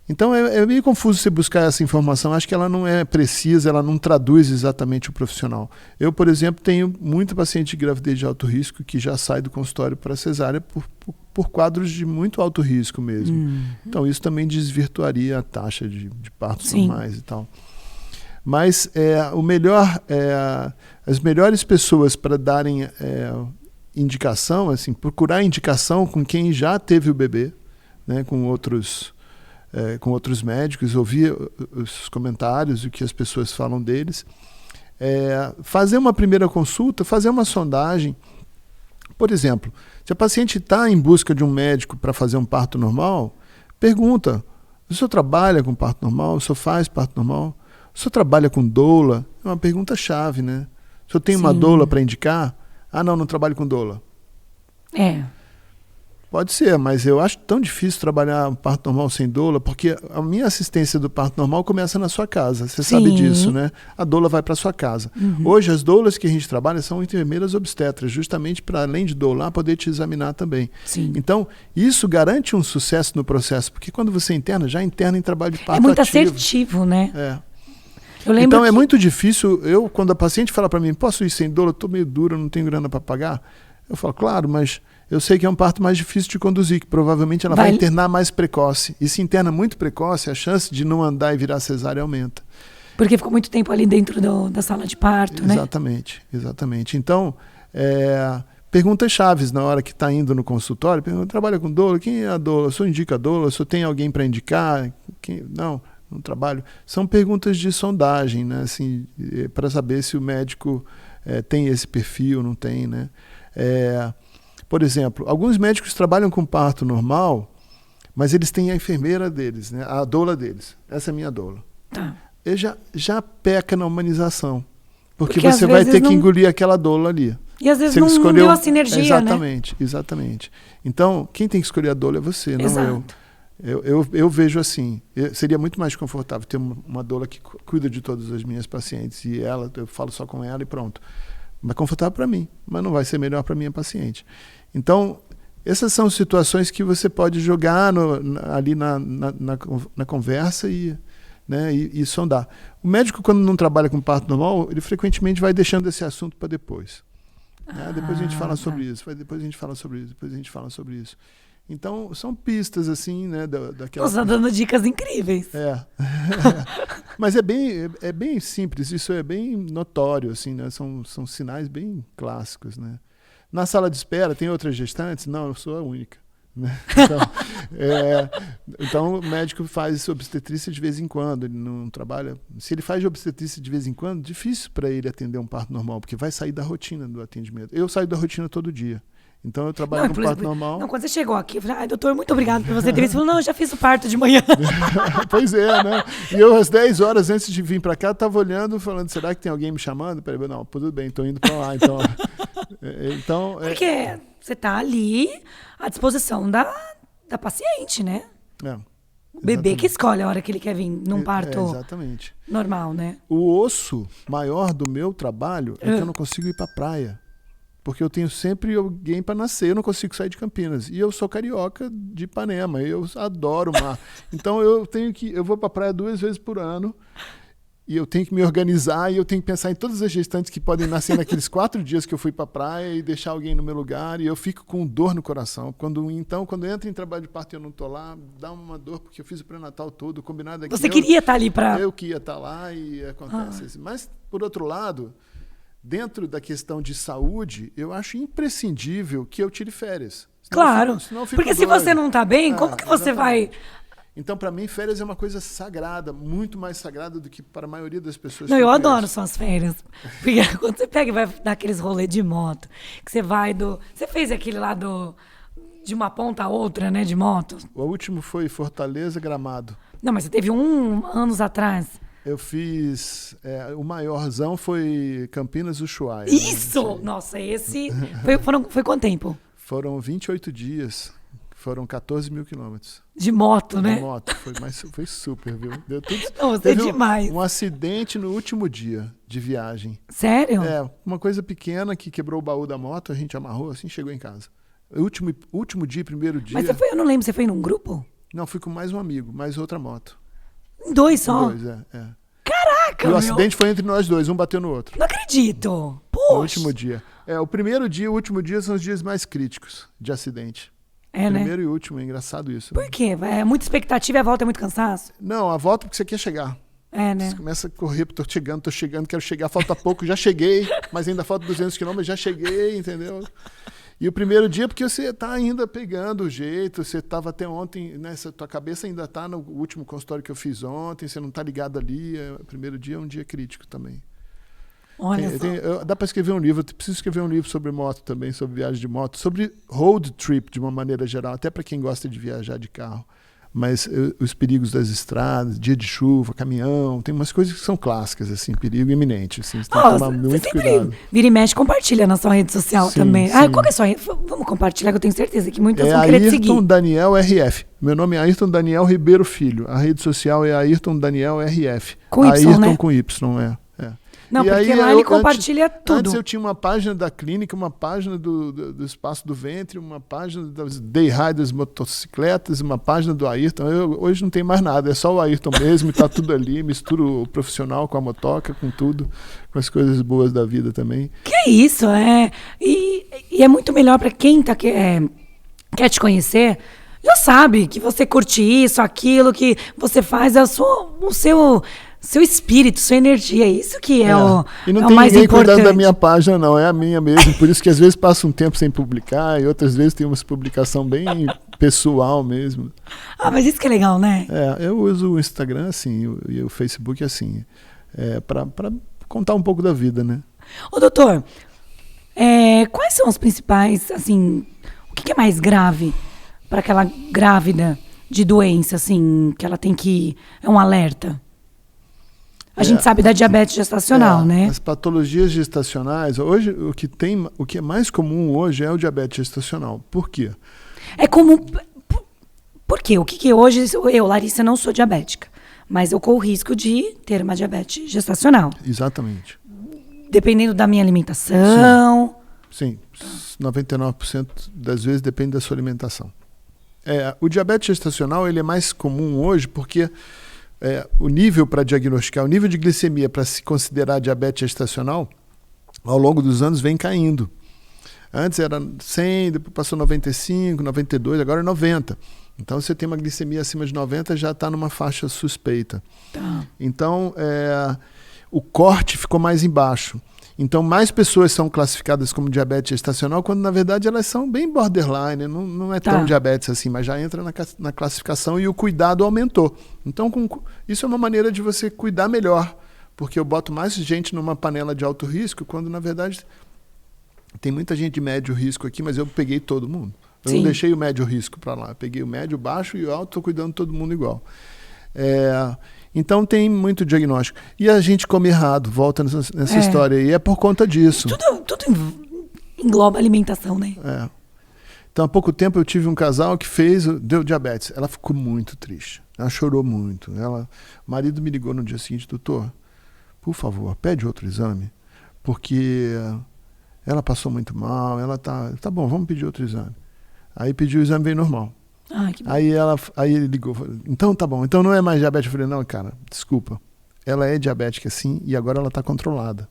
Então é meio confuso você buscar essa informação. Acho que ela não é precisa, ela não traduz exatamente o profissional. Eu, por exemplo, tenho muito paciente de gravidez de alto risco que já sai do consultório para cesárea por quadros de muito alto risco mesmo. Então isso também desvirtuaria a taxa de partos normais e tal. Mas as melhores pessoas para darem indicação, assim, procurar indicação com quem já teve o bebê, né, com outros médicos, ouvir os comentários, o que as pessoas falam deles, fazer uma primeira consulta, fazer uma sondagem. Por exemplo, se a paciente está em busca de um médico para fazer um parto normal, pergunta: o senhor trabalha com parto normal? O senhor faz parto normal? O senhor trabalha com doula? É uma pergunta-chave, né? O senhor tem uma doula para indicar? Não trabalho com doula. Pode ser, mas eu acho tão difícil trabalhar parto normal sem doula, porque a minha assistência do parto normal começa na sua casa. Você sabe disso, né? A doula vai para sua casa. Hoje, as doulas que a gente trabalha são enfermeiras obstetras, justamente para, além de doular, poder te examinar também. Então, isso garante um sucesso no processo, porque quando você interna, já interna em trabalho de parto ativo.
É muito assertivo, né?
Então, é muito difícil. Quando a paciente fala para mim, posso ir sem doula? Estou meio dura, não tenho grana para pagar. Eu falo, claro, mas eu sei que é um parto mais difícil de conduzir, que provavelmente ela vai internar mais precoce. E se interna muito precoce, a chance de não andar e virar cesárea aumenta.
Porque ficou muito tempo ali dentro da sala de parto, né?
Exatamente. Então, perguntas chaves na hora que está indo no consultório. Trabalha com doula? Quem é a doula? O senhor indica a doula? O senhor tem alguém para indicar? Não trabalho. São perguntas de sondagem, né? Assim, para saber se o médico tem esse perfil, não tem, né? Por exemplo, alguns médicos trabalham com parto normal, mas eles têm a enfermeira deles, né? A doula deles. Essa é a minha doula. Ele já peca na humanização, porque você vai ter que engolir aquela doula ali.
E às vezes não deu a sinergia,
Exatamente. Então, quem tem que escolher a doula é você, não eu. Eu vejo assim, seria muito mais confortável ter uma doula que cuida de todas as minhas pacientes, e eu falo só com ela e pronto. Mas confortável para mim, mas não vai ser melhor para a minha paciente. Então, essas são situações que você pode jogar ali na conversa e sondar. O médico, quando não trabalha com parto normal, ele frequentemente vai deixando esse assunto para depois. Depois a gente fala sobre isso, depois a gente fala sobre isso, depois a gente fala sobre isso. Então, são pistas, assim, né? Daquela...
Nossa, dando dicas incríveis.
Mas é bem simples, isso é bem notório, assim, né? São sinais bem clássicos, né? Na sala de espera, tem outras gestantes? Não, eu sou a única. Né? Então, o médico faz obstetrícia de vez em quando, ele não trabalha. Se ele faz de obstetrícia de vez em quando, difícil para ele atender um parto normal, porque vai sair da rotina do atendimento. Eu saio da rotina todo dia. Então eu trabalho com parto normal.
Não, quando você chegou aqui, eu falei, doutor, muito obrigado por você ter visto. Você falou, não, eu já fiz o parto de manhã.
Pois é, né? E eu, às 10 horas antes de vir para cá, estava olhando, falando, será que tem alguém me chamando? Peraí, não, tudo bem, estou indo para lá. Então,
porque você está ali à disposição da paciente, né? O bebê que escolhe a hora que ele quer vir num parto
exatamente.
Normal, né?
O osso maior do meu trabalho é que eu não consigo ir para a praia. Porque eu tenho sempre alguém para nascer, eu não consigo sair de Campinas. E eu sou carioca de Ipanema, eu adoro o mar. Então eu vou para a praia 2 vezes por ano, e eu tenho que me organizar, e eu tenho que pensar em todas as gestantes que podem nascer naqueles 4 dias que eu fui para a praia e deixar alguém no meu lugar, e eu fico com dor no coração. Quando entra em trabalho de parto e eu não estou lá, dá uma dor, porque eu fiz o pré-natal todo, combinado aqui.
Você queria estar ali para...
Eu que ia estar lá e acontece isso. Mas, por outro lado... Dentro da questão de saúde, eu acho imprescindível que eu tire férias.
Claro, porque se você não está bem, como que você vai...
Então, para mim, férias é uma coisa sagrada, muito mais sagrada do que para a maioria das pessoas.
Não, eu adoro suas férias. Porque quando você pega e vai dar aqueles rolês de moto, que você vai Você fez aquele lá de uma ponta a outra, né, de moto?
O último foi Fortaleza, Gramado.
Não, mas você teve anos atrás.
Eu fiz... o maiorzão foi Campinas, Ushuaia.
Isso! Né? Nossa, esse... Foi quanto tempo?
Foram 28 dias. Foram 14 mil quilômetros.
De moto, né?
De moto. Foi super, viu? Deu tudo...
Não, você é demais.
Um acidente no último dia de viagem.
Sério?
Uma coisa pequena que quebrou o baú da moto, a gente amarrou assim, chegou em casa. Último dia, primeiro dia...
Mas eu não lembro, você foi num grupo?
Não, fui com mais um amigo, mais outra moto.
2 só?
2,
Caraca,
E o acidente foi entre nós dois, um bateu no outro.
Não acredito. Poxa.
No último dia. O primeiro dia e o último dia são os dias mais críticos de acidente. Primeiro e último, é engraçado isso.
Por quê? É muita expectativa e a volta é muito cansaço?
Não, a volta porque você quer chegar.
Né?
Você começa a correr, tô chegando, quero chegar, falta pouco, já cheguei, mas ainda falta 200 quilômetros, já cheguei, entendeu? E o primeiro dia, porque você está ainda pegando o jeito, você estava até ontem, né, tua cabeça ainda está no último consultório que eu fiz ontem, você não está ligado ali, o primeiro dia é um dia crítico também.
Olha só.
Dá para escrever um livro, eu preciso escrever um livro sobre moto também, sobre viagem de moto, sobre road trip de uma maneira geral, até para quem gosta de viajar de carro. Mas os perigos das estradas, dia de chuva, caminhão, tem umas coisas que são clássicas, assim, perigo iminente. Assim, você tem que tomar muito cuidado.
Vira e mexe, compartilha na sua rede social também. Sim. Qual que é a sua rede? Vamos compartilhar, que eu tenho certeza que muitas vão querer te seguir.
Ayrton Daniel RF. Meu nome é Ayrton Daniel Ribeiro Filho. A rede social é Ayrton Daniel RF.
Com Y,
Ayrton,
né?
Com Y,
Não, porque lá ele compartilha tudo.
Antes eu tinha uma página da clínica, uma página do espaço do ventre, uma página das day riders motocicletas, uma página do Ayrton. Hoje não tem mais nada, é só o Ayrton mesmo, está tudo ali, misturo o profissional com a motoca, com tudo, com as coisas boas da vida também.
Que isso, e é muito melhor para quem quer te conhecer, já sabe que você curte isso, aquilo que você faz, é o seu espírito, sua energia, isso que é o mais importante.
E não tem ninguém cuidando da minha página, não, é a minha mesmo. Por isso que às vezes passa um tempo sem publicar e outras vezes tem uma publicação bem pessoal mesmo.
Mas isso que é legal, né?
Eu uso o Instagram assim e o Facebook assim, para contar um pouco da vida, né?
Ô, doutor, quais são os principais, assim, o que é mais grave para aquela grávida de doença, assim, que ela tem que... É um alerta? A gente sabe da diabetes gestacional, né?
As patologias gestacionais, hoje o que é mais comum hoje é o diabetes gestacional. Por quê?
É comum. Por quê? O que hoje eu, Larissa, não sou diabética, mas eu corro o risco de ter uma diabetes gestacional.
Exatamente.
Dependendo da minha alimentação.
Sim. 99% das vezes depende da sua alimentação. O diabetes gestacional ele é mais comum hoje porque o nível para diagnosticar, o nível de glicemia para se considerar diabetes gestacional, ao longo dos anos vem caindo. Antes era 100, depois passou 95, 92, agora é 90. Então, você tem uma glicemia acima de 90, já está numa faixa suspeita.
Tá.
Então, o corte ficou mais embaixo. Então, mais pessoas são classificadas como diabetes gestacional, quando, na verdade, elas são bem borderline, não é tão diabetes assim, mas já entra na classificação e o cuidado aumentou. Então, isso é uma maneira de você cuidar melhor, porque eu boto mais gente numa panela de alto risco, quando, na verdade, tem muita gente de médio risco aqui, mas eu peguei todo mundo. Eu não deixei o médio risco para lá. Eu peguei o médio, o baixo e o alto, estou cuidando de todo mundo igual. Então tem muito diagnóstico. E a gente come errado, volta nessa história. E é por conta disso.
Tudo engloba alimentação, né?
Então há pouco tempo eu tive um casal que deu diabetes. Ela ficou muito triste. Ela chorou muito. O marido me ligou no dia seguinte: doutor, por favor, pede outro exame, porque ela passou muito mal, ela tá bom, vamos pedir outro exame. Aí pediu o exame, veio normal.
Que bom.
Aí ele ligou, falou, então tá bom, então não é mais diabetes. Eu falei, não, cara, desculpa, ela é diabética sim, e agora ela está controlada.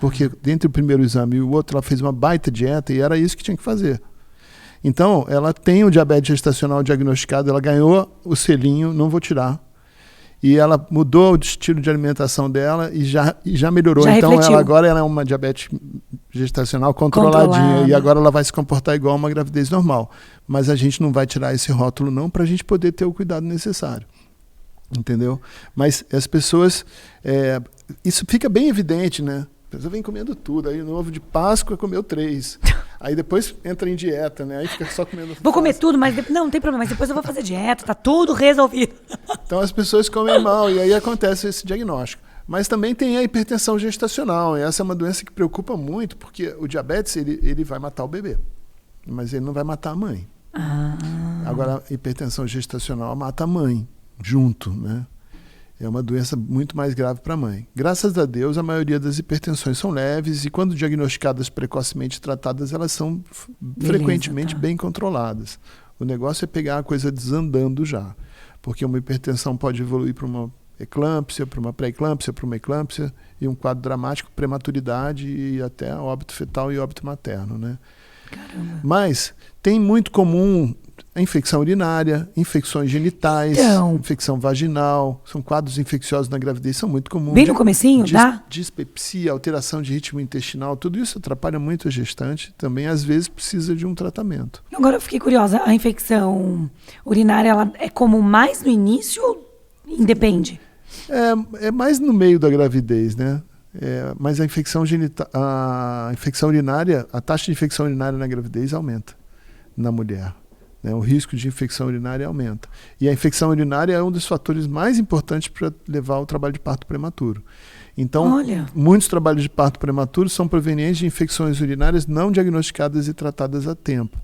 Porque entre o primeiro exame e o outro, ela fez uma baita dieta e era isso que tinha que fazer. Então, ela tem o diabetes gestacional diagnosticado, ela ganhou o selinho, não vou tirar. E ela mudou o estilo de alimentação dela e já melhorou.
Já
então,
refletiu.
agora ela é uma diabetes gestacional controladinha. E agora ela vai se comportar igual uma gravidez normal. Mas a gente não vai tirar esse rótulo não, para a gente poder ter o cuidado necessário. Entendeu? Mas as pessoas... isso fica bem evidente, né? A pessoa vem comendo tudo. Aí no ovo de Páscoa comeu 3. Aí depois entra em dieta, né? Aí fica só comendo...
Vou comer tudo, mas não tem problema. Mas depois eu vou fazer dieta, tá tudo resolvido.
Então as pessoas comem mal e aí acontece esse diagnóstico. Mas também tem a hipertensão gestacional. E essa é uma doença que preocupa muito, porque o diabetes ele vai matar o bebê, mas ele não vai matar a mãe. Agora a hipertensão gestacional mata a mãe junto, né? É uma doença muito mais grave para a mãe. Graças a Deus, a maioria das hipertensões são leves e, quando diagnosticadas precocemente tratadas, elas são frequentemente bem controladas. O negócio é pegar a coisa desandando já, porque uma hipertensão pode evoluir para uma eclâmpsia, para uma pré-eclâmpsia, para uma eclâmpsia e um quadro dramático, prematuridade e até óbito fetal e óbito materno, né?
Caramba.
Mas tem muito comum a infecção urinária, infecções genitais, infecção vaginal, são quadros infecciosos na gravidez, são muito comuns.
Bem no comecinho, dá?
Dispepsia, alteração de ritmo intestinal, tudo isso atrapalha muito a gestante, também às vezes precisa de um tratamento.
Agora eu fiquei curiosa, a infecção urinária, ela é comum mais no início ou independe?
É mais no meio da gravidez, né? Mas a infecção urinária, a taxa de infecção urinária na gravidez aumenta na mulher. O risco de infecção urinária aumenta. E a infecção urinária é um dos fatores mais importantes para levar ao trabalho de parto prematuro. Então, muitos trabalhos de parto prematuro são provenientes de infecções urinárias não diagnosticadas e tratadas a tempo.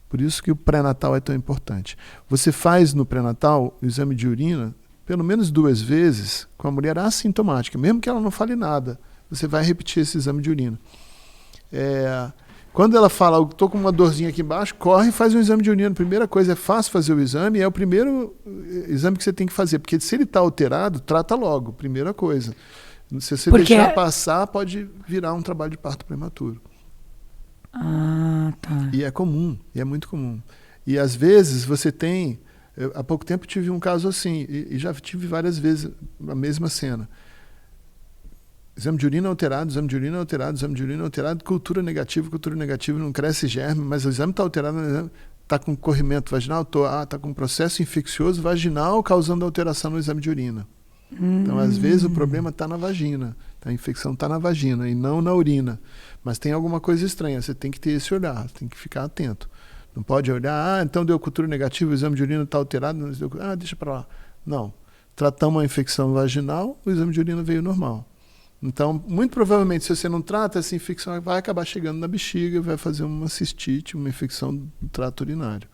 Por isso que o pré-natal é tão importante. Você faz no pré-natal o exame de urina pelo menos 2 vezes com a mulher assintomática, mesmo que ela não fale nada. Você vai repetir esse exame de urina. Quando ela fala, estou com uma dorzinha aqui embaixo, corre e faz um exame de urina. A primeira coisa, é fácil fazer o exame, é o primeiro exame que você tem que fazer, porque se ele está alterado, trata logo, primeira coisa. Se você deixar passar, pode virar um trabalho de parto prematuro.
Tá.
E é comum, e é muito comum. E às vezes você tem... há pouco tempo tive um caso assim, e já tive várias vezes a mesma cena. Exame de urina alterado, exame de urina alterado, exame de urina alterado, cultura negativa, não cresce germe, mas o exame está alterado, está com corrimento vaginal, está com processo infeccioso vaginal causando alteração no exame de urina. Então, às vezes, o problema está na vagina, a infecção está na vagina e não na urina. Mas tem alguma coisa estranha, você tem que ter esse olhar, tem que ficar atento. Não pode olhar, então deu cultura negativa, o exame de urina está alterado, deixa para lá. Não, tratamos uma infecção vaginal, o exame de urina veio normal. Então, muito provavelmente, se você não trata, essa infecção vai acabar chegando na bexiga, vai fazer uma cistite, uma infecção do trato urinário.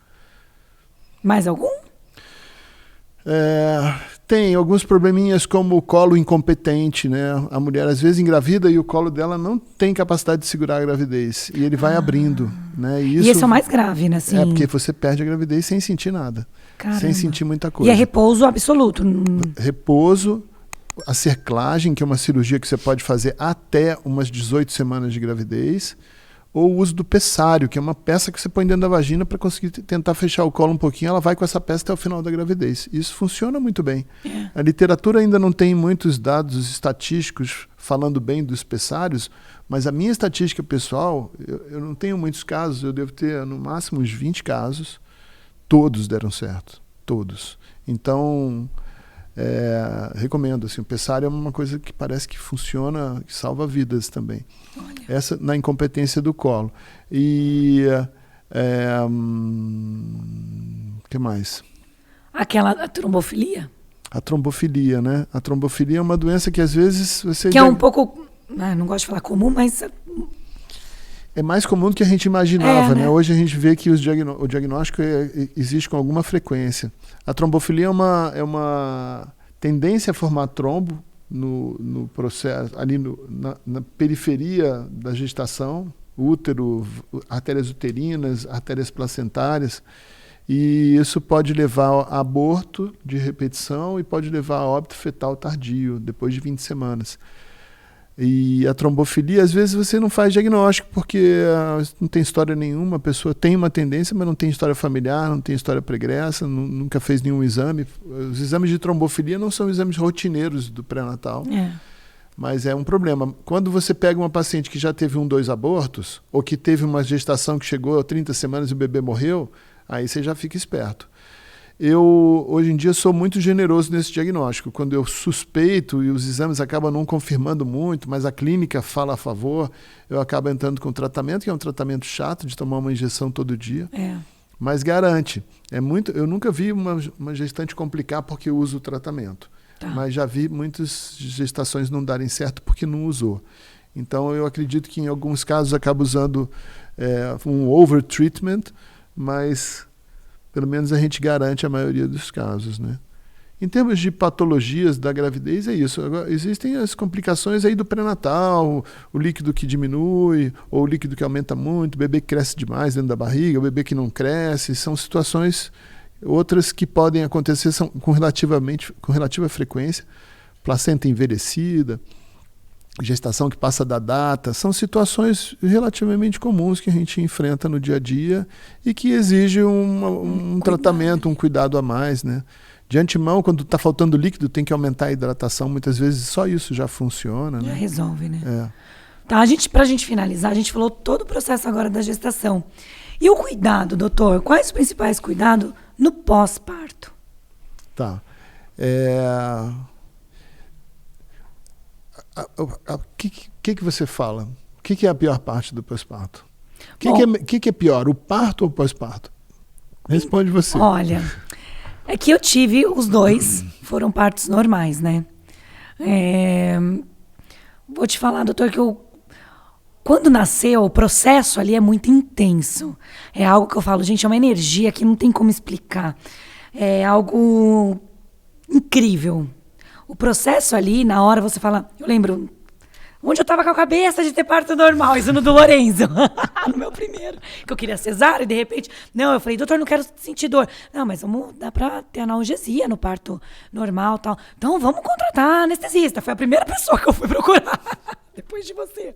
Mais algum?
Tem alguns probleminhas como o colo incompetente, né? A mulher às vezes engravida e o colo dela não tem capacidade de segurar a gravidez. E ele vai abrindo, né?
E esse é o mais grave, né? Assim...
porque você perde a gravidez sem sentir nada.
Caramba.
Sem sentir muita coisa.
E é repouso absoluto.
Repouso, a cerclagem, que é uma cirurgia que você pode fazer até umas 18 semanas de gravidez. ou o uso do pessário, que é uma peça que você põe dentro da vagina para conseguir tentar fechar o colo um pouquinho, ela vai com essa peça até o final da gravidez. Isso funciona muito bem. A literatura ainda não tem muitos dados estatísticos falando bem dos pessários, mas a minha estatística pessoal, eu não tenho muitos casos, eu devo ter no máximo uns 20 casos, todos deram certo, todos. Então, recomendo, assim, o pessário é uma coisa que parece que funciona, que salva vidas também. Olha. Essa na incompetência do colo. E que mais?
A trombofilia?
A trombofilia, né? A trombofilia é uma doença que às vezes você...
Que é um pouco, não gosto de falar comum, mas...
É mais comum do que a gente imaginava, né? Hoje a gente vê que o diagnóstico existe com alguma frequência. A trombofilia é uma tendência a formar trombo no processo, ali na periferia da gestação, útero, artérias uterinas, artérias placentárias, e isso pode levar a aborto de repetição e pode levar a óbito fetal tardio, depois de 20 semanas. E a trombofilia, às vezes você não faz diagnóstico porque não tem história nenhuma, a pessoa tem uma tendência, mas não tem história familiar, não tem história pregressa, nunca fez nenhum exame. Os exames de trombofilia não são exames rotineiros do pré-natal, mas é um problema. Quando você pega uma paciente que já teve 2 abortos, ou que teve uma gestação que chegou a 30 semanas e o bebê morreu, aí você já fica esperto. Eu, hoje em dia, sou muito generoso nesse diagnóstico. Quando eu suspeito e os exames acabam não confirmando muito, mas a clínica fala a favor, eu acabo entrando com tratamento, que é um tratamento chato de tomar uma injeção todo dia, mas garante. Eu nunca vi uma gestante complicar porque usa o tratamento, mas já vi muitas gestações não darem certo porque não usou. Então, eu acredito que em alguns casos acaba usando um over-treatment, mas... pelo menos a gente garante a maioria dos casos, né? Em termos de patologias da gravidez, é isso. Agora, existem as complicações aí do pré-natal, o líquido que diminui, ou o líquido que aumenta muito, o bebê que cresce demais dentro da barriga, o bebê que não cresce. São situações, outras que podem acontecer com relativa frequência. Placenta envelhecida, gestação que passa da data, são situações relativamente comuns que a gente enfrenta no dia a dia e que exigem um tratamento, um cuidado a mais, né? De antemão, quando está faltando líquido, tem que aumentar a hidratação, muitas vezes só isso já funciona, né?
Já resolve, né? Tá, pra gente finalizar, a gente falou todo o processo agora da gestação. E o cuidado, doutor? Quais os principais cuidados no pós-parto?
Tá. O que você fala? O que é a pior parte do pós-parto? O que é pior, o parto ou o pós-parto? Responde você.
Olha, é que eu tive os 2, foram partos normais, né? Vou te falar, doutor, que quando nasceu, o processo ali é muito intenso. É algo que eu falo, gente, é uma energia que não tem como explicar. É algo incrível. O processo ali, na hora você fala... Eu lembro onde eu estava com a cabeça de ter parto normal, isso no do Lorenzo. No meu primeiro. Que eu queria cesárea e de repente... Não, eu falei, doutor, não quero sentir dor. Não, mas dá pra ter analgesia no parto normal e tal. Então vamos contratar anestesista. Foi a primeira pessoa que eu fui procurar. Depois de você.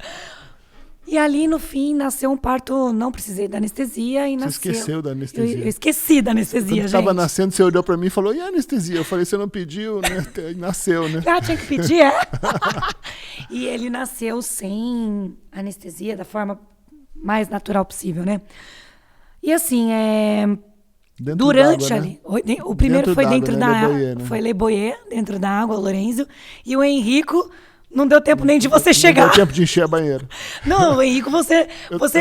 E ali, no fim, nasceu um parto, não precisei da anestesia e nasceu...
Você esqueceu da anestesia.
Eu esqueci da anestesia,
gente. Quando estava nascendo, você olhou para mim e falou, e a anestesia? Eu falei, você não pediu, né? Nasceu, né?
Tinha que pedir, E ele nasceu sem anestesia, da forma mais natural possível, né? E assim, durante ali... Né? O primeiro foi dentro da água, né? Foi Le Boyer, dentro da água, o Lorenzo. E o Henrico... Não deu tempo nem de você chegar.
Não deu tempo de encher a banheira.
Não, Henrico, você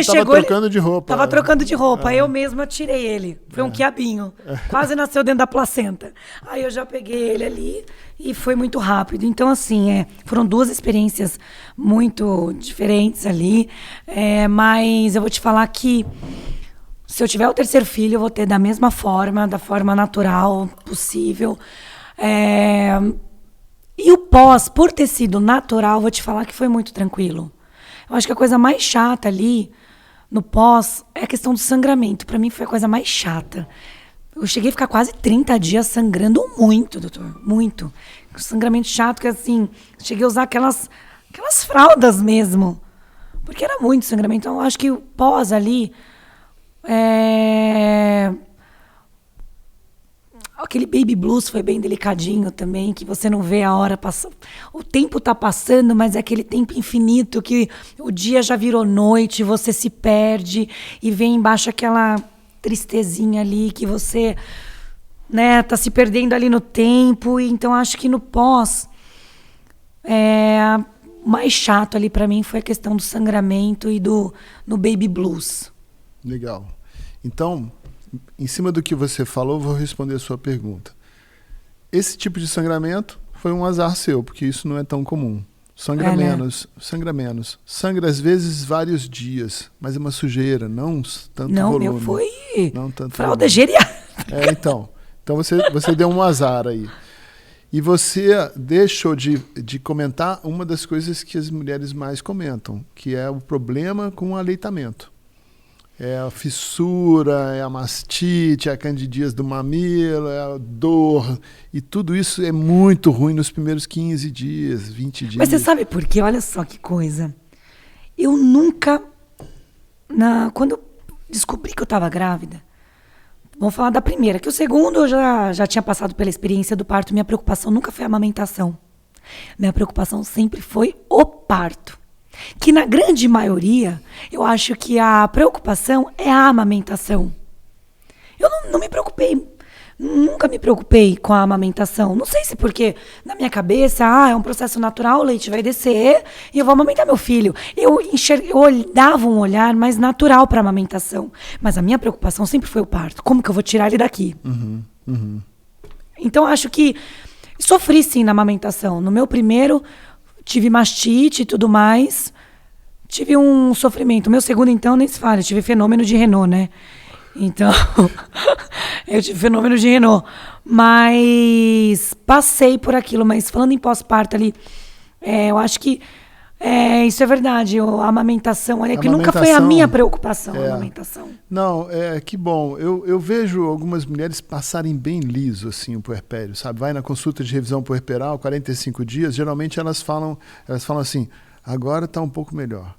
chegou...
Tava trocando de roupa.
Tava trocando de roupa. Eu mesma tirei ele. Foi um quiabinho. Quase nasceu dentro da placenta. Aí eu já peguei ele ali e foi muito rápido. Então, assim, foram 2 experiências muito diferentes ali. Mas eu vou te falar que se eu tiver o 3º filho, eu vou ter da mesma forma, da forma natural possível. E o pós, por ter sido natural, vou te falar que foi muito tranquilo. Eu acho que a coisa mais chata ali, no pós, é a questão do sangramento. Para mim foi a coisa mais chata. Eu cheguei a ficar quase 30 dias sangrando muito, doutor. Muito. Um sangramento chato que, assim, cheguei a usar aquelas fraldas mesmo. Porque era muito sangramento. Então, eu acho que o pós ali... Aquele baby blues foi bem delicadinho também, que você não vê a hora passar. O tempo tá passando, mas é aquele tempo infinito que o dia já virou noite, você se perde e vem embaixo aquela tristezinha ali que você, né, tá se perdendo ali no tempo. E então acho que no pós, o mais chato ali para mim foi a questão do sangramento e no baby blues.
Legal. Então, em cima do que você falou, vou responder a sua pergunta. Esse tipo de sangramento foi um azar seu, porque isso não é tão comum. Sangra menos. Sangra às vezes vários dias, mas é uma sujeira, não tanto volume.
Não, meu foi
não tanto
fralda
volume.
geriátrica.
Então você deu um azar aí. E você deixou de comentar uma das coisas que as mulheres mais comentam, que é o problema com o aleitamento. É a fissura, é a mastite, é a candidíase do mamilo, é a dor. E tudo isso é muito ruim nos primeiros 15 dias, 20 dias.
Mas você sabe por quê? Olha só que coisa. Eu nunca... Quando eu descobri que eu estava grávida, vamos falar da primeira, que o segundo eu já tinha passado pela experiência do parto. Minha preocupação nunca foi a amamentação. Minha preocupação sempre foi o parto. Que na grande maioria, eu acho que a preocupação é a amamentação. Eu não me preocupei, nunca me preocupei com a amamentação. Não sei se porque na minha cabeça, é um processo natural, o leite vai descer e eu vou amamentar meu filho. Eu dava um olhar mais natural para a amamentação. Mas a minha preocupação sempre foi o parto. Como que eu vou tirar ele daqui? Então, acho que sofri sim na amamentação. No meu primeiro... tive mastite e tudo mais. Tive um sofrimento. Meu segundo, então, nem se fala. Eu tive fenômeno de Renault, né? Então, eu tive fenômeno de Renault. Mas passei por aquilo. Mas falando em pós-parto ali, eu acho que isso é verdade. A amamentação, olha, que nunca foi a minha preocupação, a amamentação.
Não, que bom. Eu vejo algumas mulheres passarem bem liso, assim, o puerpério, sabe? Vai na consulta de revisão puerperal, 45 dias, geralmente elas falam assim, agora está um pouco melhor.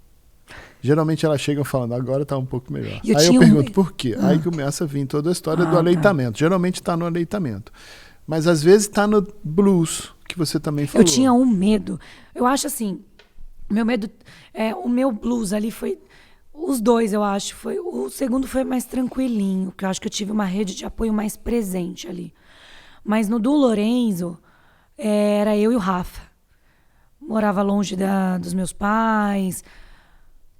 Geralmente elas chegam falando, agora está um pouco melhor. Aí eu pergunto, por quê? Aí começa a vir toda a história do aleitamento. Tá. Geralmente está no aleitamento. Mas às vezes está no blues, que você também falou.
Eu tinha um medo. Eu acho assim, meu medo, o meu blues ali foi, os dois eu acho, o segundo foi mais tranquilinho, porque eu acho que eu tive uma rede de apoio mais presente ali. Mas no do Lorenzo, era eu e o Rafa. Morava longe dos meus pais,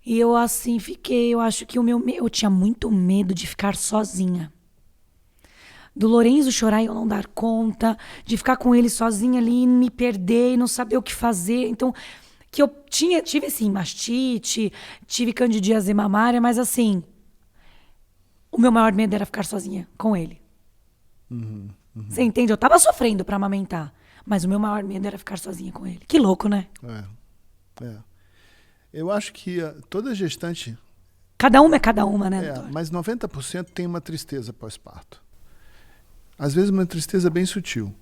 e eu assim fiquei, eu acho que eu tinha muito medo de ficar sozinha. Do Lorenzo chorar e eu não dar conta, de ficar com ele sozinha ali, me perder e não saber o que fazer, então... que eu tive, assim, mastite, tive candidíase mamária, mas, assim, o meu maior medo era ficar sozinha com ele. Você entende? Eu tava sofrendo pra amamentar, mas o meu maior medo era ficar sozinha com ele. Que louco, né?
Eu acho que toda gestante...
Cada uma, né, doutor?
Mas 90% tem uma tristeza pós-parto. Às vezes uma tristeza bem sutil.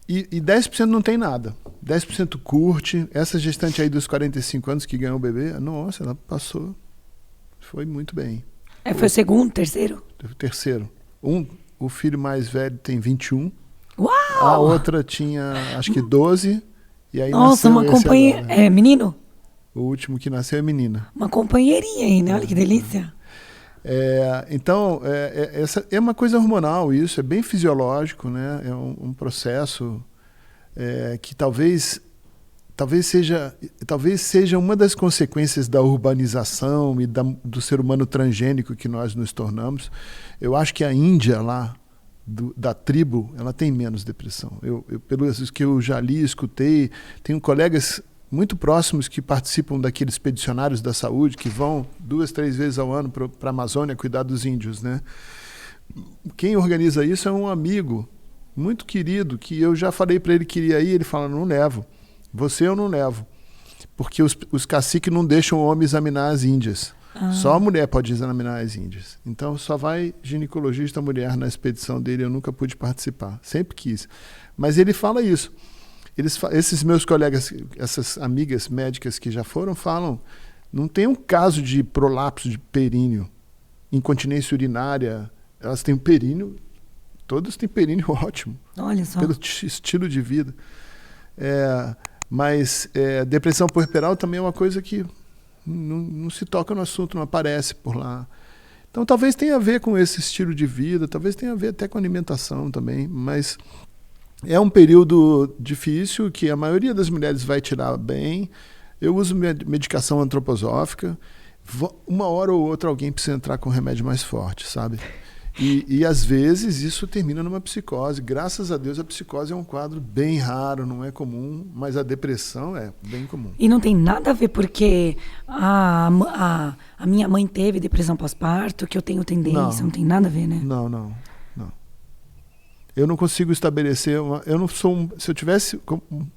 E 10% não tem nada. 10% curte. Essa gestante aí dos 45 anos que ganhou o bebê, nossa, ela passou. Foi muito bem.
Foi o segundo, terceiro?
Terceiro. O filho mais velho tem 21.
Uau!
A outra tinha, acho que 12. E aí
nossa, uma companheira. É menino?
O último que nasceu é menina.
Uma companheirinha aí, né? Olha que delícia.
Então, essa é uma coisa hormonal, isso é bem fisiológico, né? É um processo que talvez seja uma das consequências da urbanização e do ser humano transgênico que nós nos tornamos. Eu acho que a Índia lá, da tribo, ela tem menos depressão. Pelos que eu já li, escutei, tenho colegas muito próximos que participam daqueles expedicionários da saúde, que vão 2, 3 vezes ao ano para a Amazônia cuidar dos índios, né? Quem organiza isso é um amigo muito querido, que eu já falei para ele que iria ir, ele fala, não levo. Você eu não levo. Porque os caciques não deixam o homem examinar as índias. Só a mulher pode examinar as índias. Então só vai ginecologista mulher na expedição dele, eu nunca pude participar. Sempre quis. Mas ele fala isso. Esses meus colegas, essas amigas médicas que já foram, falam, Não tem um caso de prolapso de períneo, incontinência urinária. Elas têm um períneo, todas têm períneo ótimo.
Olha só.
Pelo estilo de vida. Mas depressão puerperal também é uma coisa que não se toca no assunto, não aparece por lá. Então talvez tenha a ver com esse estilo de vida, talvez tenha a ver até com alimentação também, mas é um período difícil que a maioria das mulheres vai tirar bem. Eu uso medicação antroposófica, uma hora ou outra alguém precisa entrar com um remédio mais forte, sabe? E às vezes isso termina numa psicose. Graças a Deus a psicose é um quadro bem raro, não é comum, mas a depressão é bem comum.
E não tem nada a ver porque a minha mãe teve depressão pós-parto, que eu tenho tendência, não tem nada a ver, né?
Não. Eu não consigo estabelecer, eu não sou se eu tivesse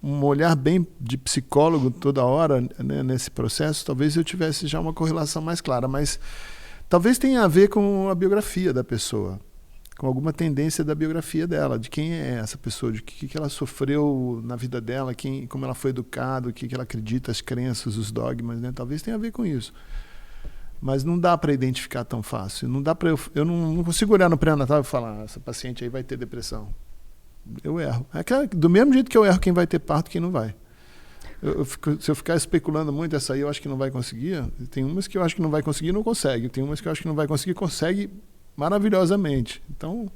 um olhar bem de psicólogo toda hora, né, nesse processo, talvez eu tivesse já uma correlação mais clara, mas talvez tenha a ver com a biografia da pessoa, com alguma tendência da biografia dela, de quem é essa pessoa, de que ela sofreu na vida dela, como ela foi educada, o que ela acredita, as crenças, os dogmas, né? Talvez tenha a ver com isso. Mas não dá para identificar tão fácil. Não dá para eu não consigo olhar no pré-natal e falar, essa paciente aí vai ter depressão. Eu erro. Do mesmo jeito que eu erro quem vai ter parto e quem não vai. Se eu ficar especulando muito, essa aí eu acho que não vai conseguir. Tem umas que eu acho que não vai conseguir e não consegue. Tem umas que eu acho que não vai conseguir e consegue maravilhosamente. Então,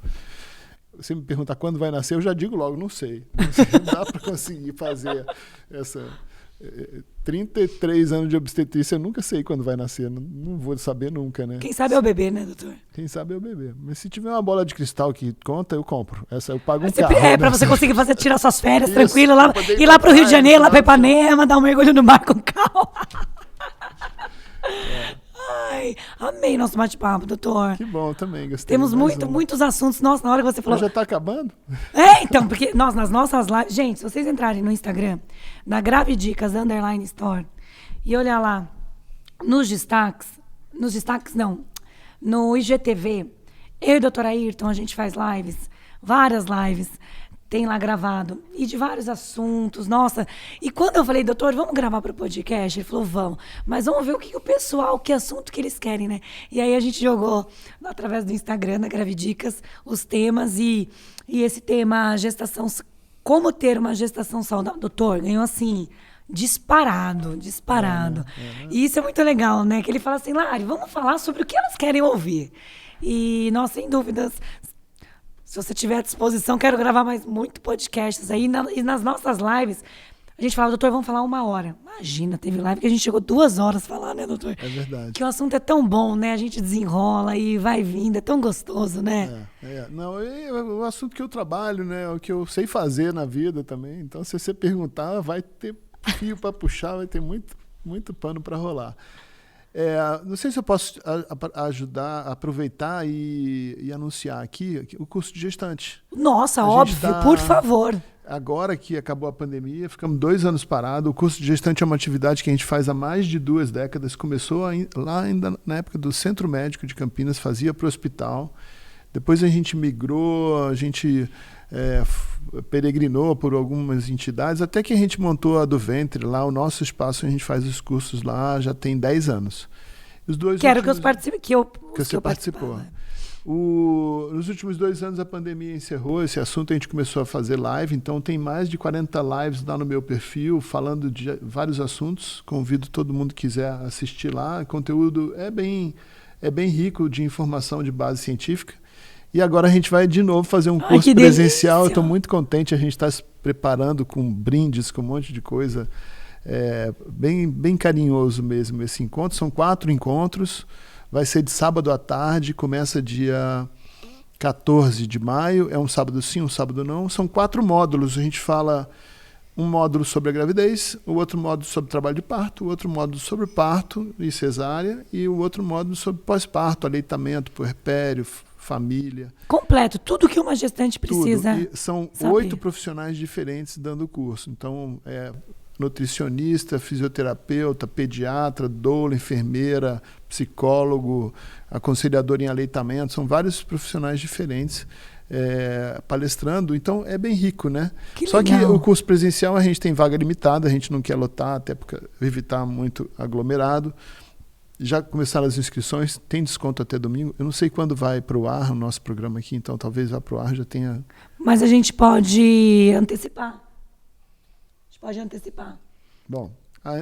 você me perguntar quando vai nascer, eu já digo logo, não sei. Não dá para conseguir fazer essa... 33 anos de obstetrícia, eu nunca sei quando vai nascer. Não vou saber nunca, né?
Quem sabe é o bebê, né, doutor?
Quem sabe é o bebê. Mas se tiver uma bola de cristal que conta, eu compro. Essa eu pago um carro.
Pra você conseguir tirar suas férias tranquilo, ir lá pro Rio de Janeiro, lá pra Ipanema, dar um mergulho no mar com calma. Ai, amei nosso bate-papo, doutor.
Que bom, também gostei.
Temos muitos assuntos. Nossa, na hora que você falou...
Mas já tá acabando?
Então, porque nas nossas lives... Gente, se vocês entrarem no Instagram, na Gravidicas _store, e olhar lá, nos destaques não, no IGTV, eu e a doutora Ayrton, a gente faz lives, várias lives, tem lá gravado, e de vários assuntos, nossa. E quando eu falei, doutor, vamos gravar para o podcast? Ele falou, vamos. Mas vamos ver que o pessoal, que assunto que eles querem, né? E aí a gente jogou, através do Instagram, da Gravidicas, os temas, e esse tema, gestação, como ter uma gestação saudável. Doutor, ganhou assim, disparado. E isso é muito legal, né? Que ele fala assim, Lari, vamos falar sobre o que elas querem ouvir. E, nossa, sem dúvidas... Se você tiver à disposição, quero gravar mais muito podcasts aí. E nas nossas lives, a gente fala, doutor, vamos falar 1 hora. Imagina, teve live que a gente chegou 2 horas falar, né, doutor?
É verdade.
Que o assunto é tão bom, né? A gente desenrola e vai vindo, é tão gostoso, né?
Não, o assunto que eu trabalho, né? O que eu sei fazer na vida também. Então, se você perguntar, vai ter fio para puxar, vai ter muito pano para rolar. Não sei se eu posso ajudar a aproveitar e anunciar aqui o curso de gestante.
Nossa, óbvio, por favor.
Agora que acabou a pandemia, ficamos 2 anos parados. O curso de gestante é uma atividade que a gente faz há mais de 2 décadas. Começou lá ainda na época do Centro Médico de Campinas, fazia para o hospital. Depois a gente migrou, a gente peregrinou por algumas entidades, até que a gente montou a do Ventre, lá o nosso espaço, a gente faz os cursos lá, já tem 10 anos. Os dois
Quero
últimos,
que você
participou. Nos últimos 2 anos a pandemia encerrou esse assunto, a gente começou a fazer live, então tem mais de 40 lives lá no meu perfil, falando de vários assuntos. Convido todo mundo que quiser assistir lá. O conteúdo é bem rico de informação de base científica. E agora a gente vai de novo fazer um curso presencial. Eu estou muito contente, a gente está se preparando com brindes, com um monte de coisa. Bem carinhoso mesmo esse encontro. São 4 encontros, vai ser de sábado à tarde, começa dia 14 de maio, é um sábado sim, um sábado não. São 4 módulos, a gente fala um módulo sobre a gravidez, o outro módulo sobre trabalho de parto, o outro módulo sobre parto e cesárea e o outro módulo sobre pós-parto, aleitamento, puerpério, família.
Completo, tudo que uma gestante precisa.
E são
saber.
8 profissionais diferentes dando o curso. Então, nutricionista, fisioterapeuta, pediatra, doula, enfermeira, psicólogo, aconselhador em aleitamento. São vários profissionais diferentes. palestrando, então é bem rico, né?
Só
que o curso presencial a gente tem vaga limitada, a gente não quer lotar, até para evitar muito aglomerado. Já começaram as inscrições, tem desconto até domingo. Eu não sei quando vai para o ar o nosso programa aqui, então talvez vá para o ar já tenha...
Mas a gente pode antecipar.
Bom,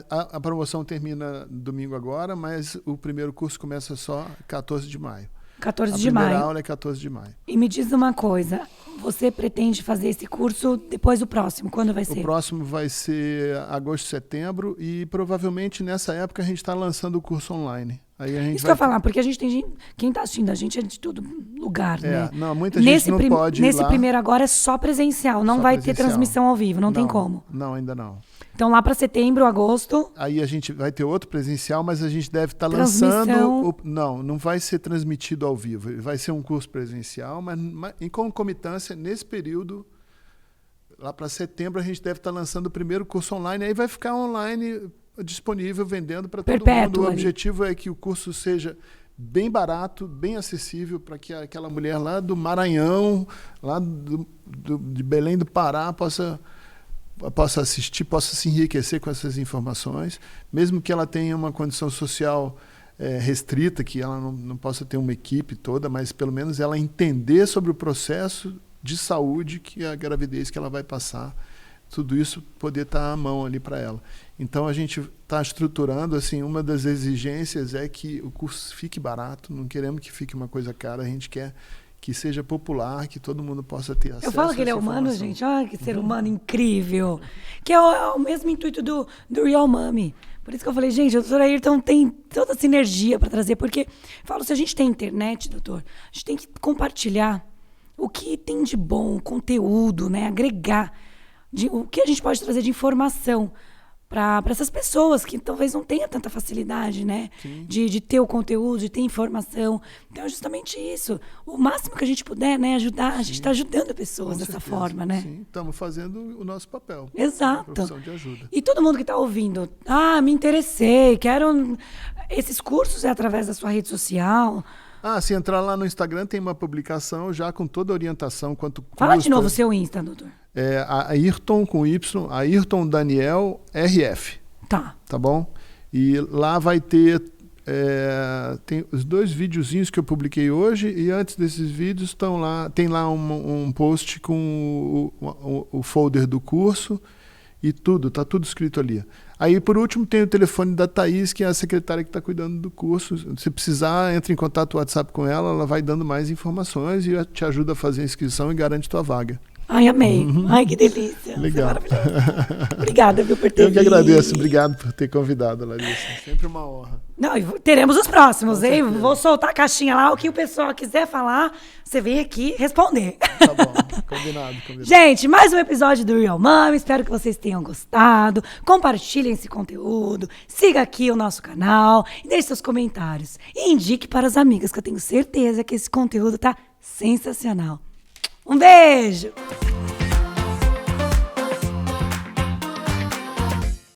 a promoção termina domingo agora, mas o primeiro curso começa só 14 de maio.
14 de maio. A
primeira aula é 14 de maio.
E me diz uma coisa, você pretende fazer esse curso depois do próximo? Quando vai ser?
O próximo vai ser agosto, setembro e provavelmente nessa época a gente está lançando o curso online. Aí a gente
Isso que eu ia falar, porque a gente tem gente, quem está assistindo a gente é de todo lugar, né?
Não, muita gente não pode ir
Nesse
lá.
primeiro agora é só presencial, não vai ter transmissão ao vivo, não tem como.
Não, ainda não.
Então lá para setembro, agosto...
Aí a gente vai ter outro presencial, mas a gente deve estar lançando... Não vai ser transmitido ao vivo. Vai ser um curso presencial, mas em concomitância, nesse período, lá para setembro, a gente deve estar lançando o primeiro curso online. Aí vai ficar online disponível, vendendo para todo mundo. O objetivo é que o curso seja bem barato, bem acessível, para que aquela mulher lá do Maranhão, lá de Belém do Pará, possa assistir, possa se enriquecer com essas informações, mesmo que ela tenha uma condição social restrita, que ela não possa ter uma equipe toda, mas pelo menos ela entender sobre o processo de saúde que a gravidez que ela vai passar, tudo isso poder estar à mão ali para ela. Então a gente está estruturando, assim, uma das exigências é que o curso fique barato, não queremos que fique uma coisa cara, a gente quer que seja popular, que todo mundo possa ter acesso.
Eu falo que ele é humano, gente. Olha que ser humano incrível. Que é o mesmo intuito do Real Mommy. Por isso que eu falei, gente, o doutor Ayrton tem toda essa energia para trazer. Porque, falo, se a gente tem internet, doutor, a gente tem que compartilhar o que tem de bom, conteúdo, né? Agregar o que a gente pode trazer de informação para essas pessoas que talvez não tenham tanta facilidade, né? De ter o conteúdo, de ter informação. Então é justamente isso. O máximo que a gente puder, né, ajudar, a gente está ajudando pessoas dessa forma, né?
Sim, estamos fazendo o nosso papel.
Exato.
Profissão de ajuda.
E todo mundo que está ouvindo, me interessei, quero... Esses cursos é através da sua rede social...
Se entrar lá no Instagram, tem uma publicação já com toda a orientação.
Fala de novo o seu Insta, doutor.
É Ayrton com Y, Ayrton Daniel RF.
Tá.
Tá bom? E lá vai ter... tem os 2 videozinhos que eu publiquei hoje e antes desses vídeos tem lá um post com o folder do curso e tá tudo escrito ali. Aí, por último, tem o telefone da Thaís, que é a secretária que está cuidando do curso. Se precisar, entre em contato no WhatsApp com ela vai dando mais informações e te ajuda a fazer a inscrição e garante tua vaga.
Ai, amei. Ai, que delícia.
Legal.
Obrigada, viu, por ter
Eu que agradeço. Obrigado por ter convidado, Larissa. Sempre uma honra.
Não, e teremos os próximos, hein? Vou soltar a caixinha lá, o que o pessoal quiser falar, você vem aqui responder.
Tá bom, combinado.
Gente, mais um episódio do Real Mommy, espero que vocês tenham gostado. Compartilhem esse conteúdo, siga aqui o nosso canal, e deixe seus comentários. E indique para as amigas, que eu tenho certeza que esse conteúdo tá sensacional. Um beijo!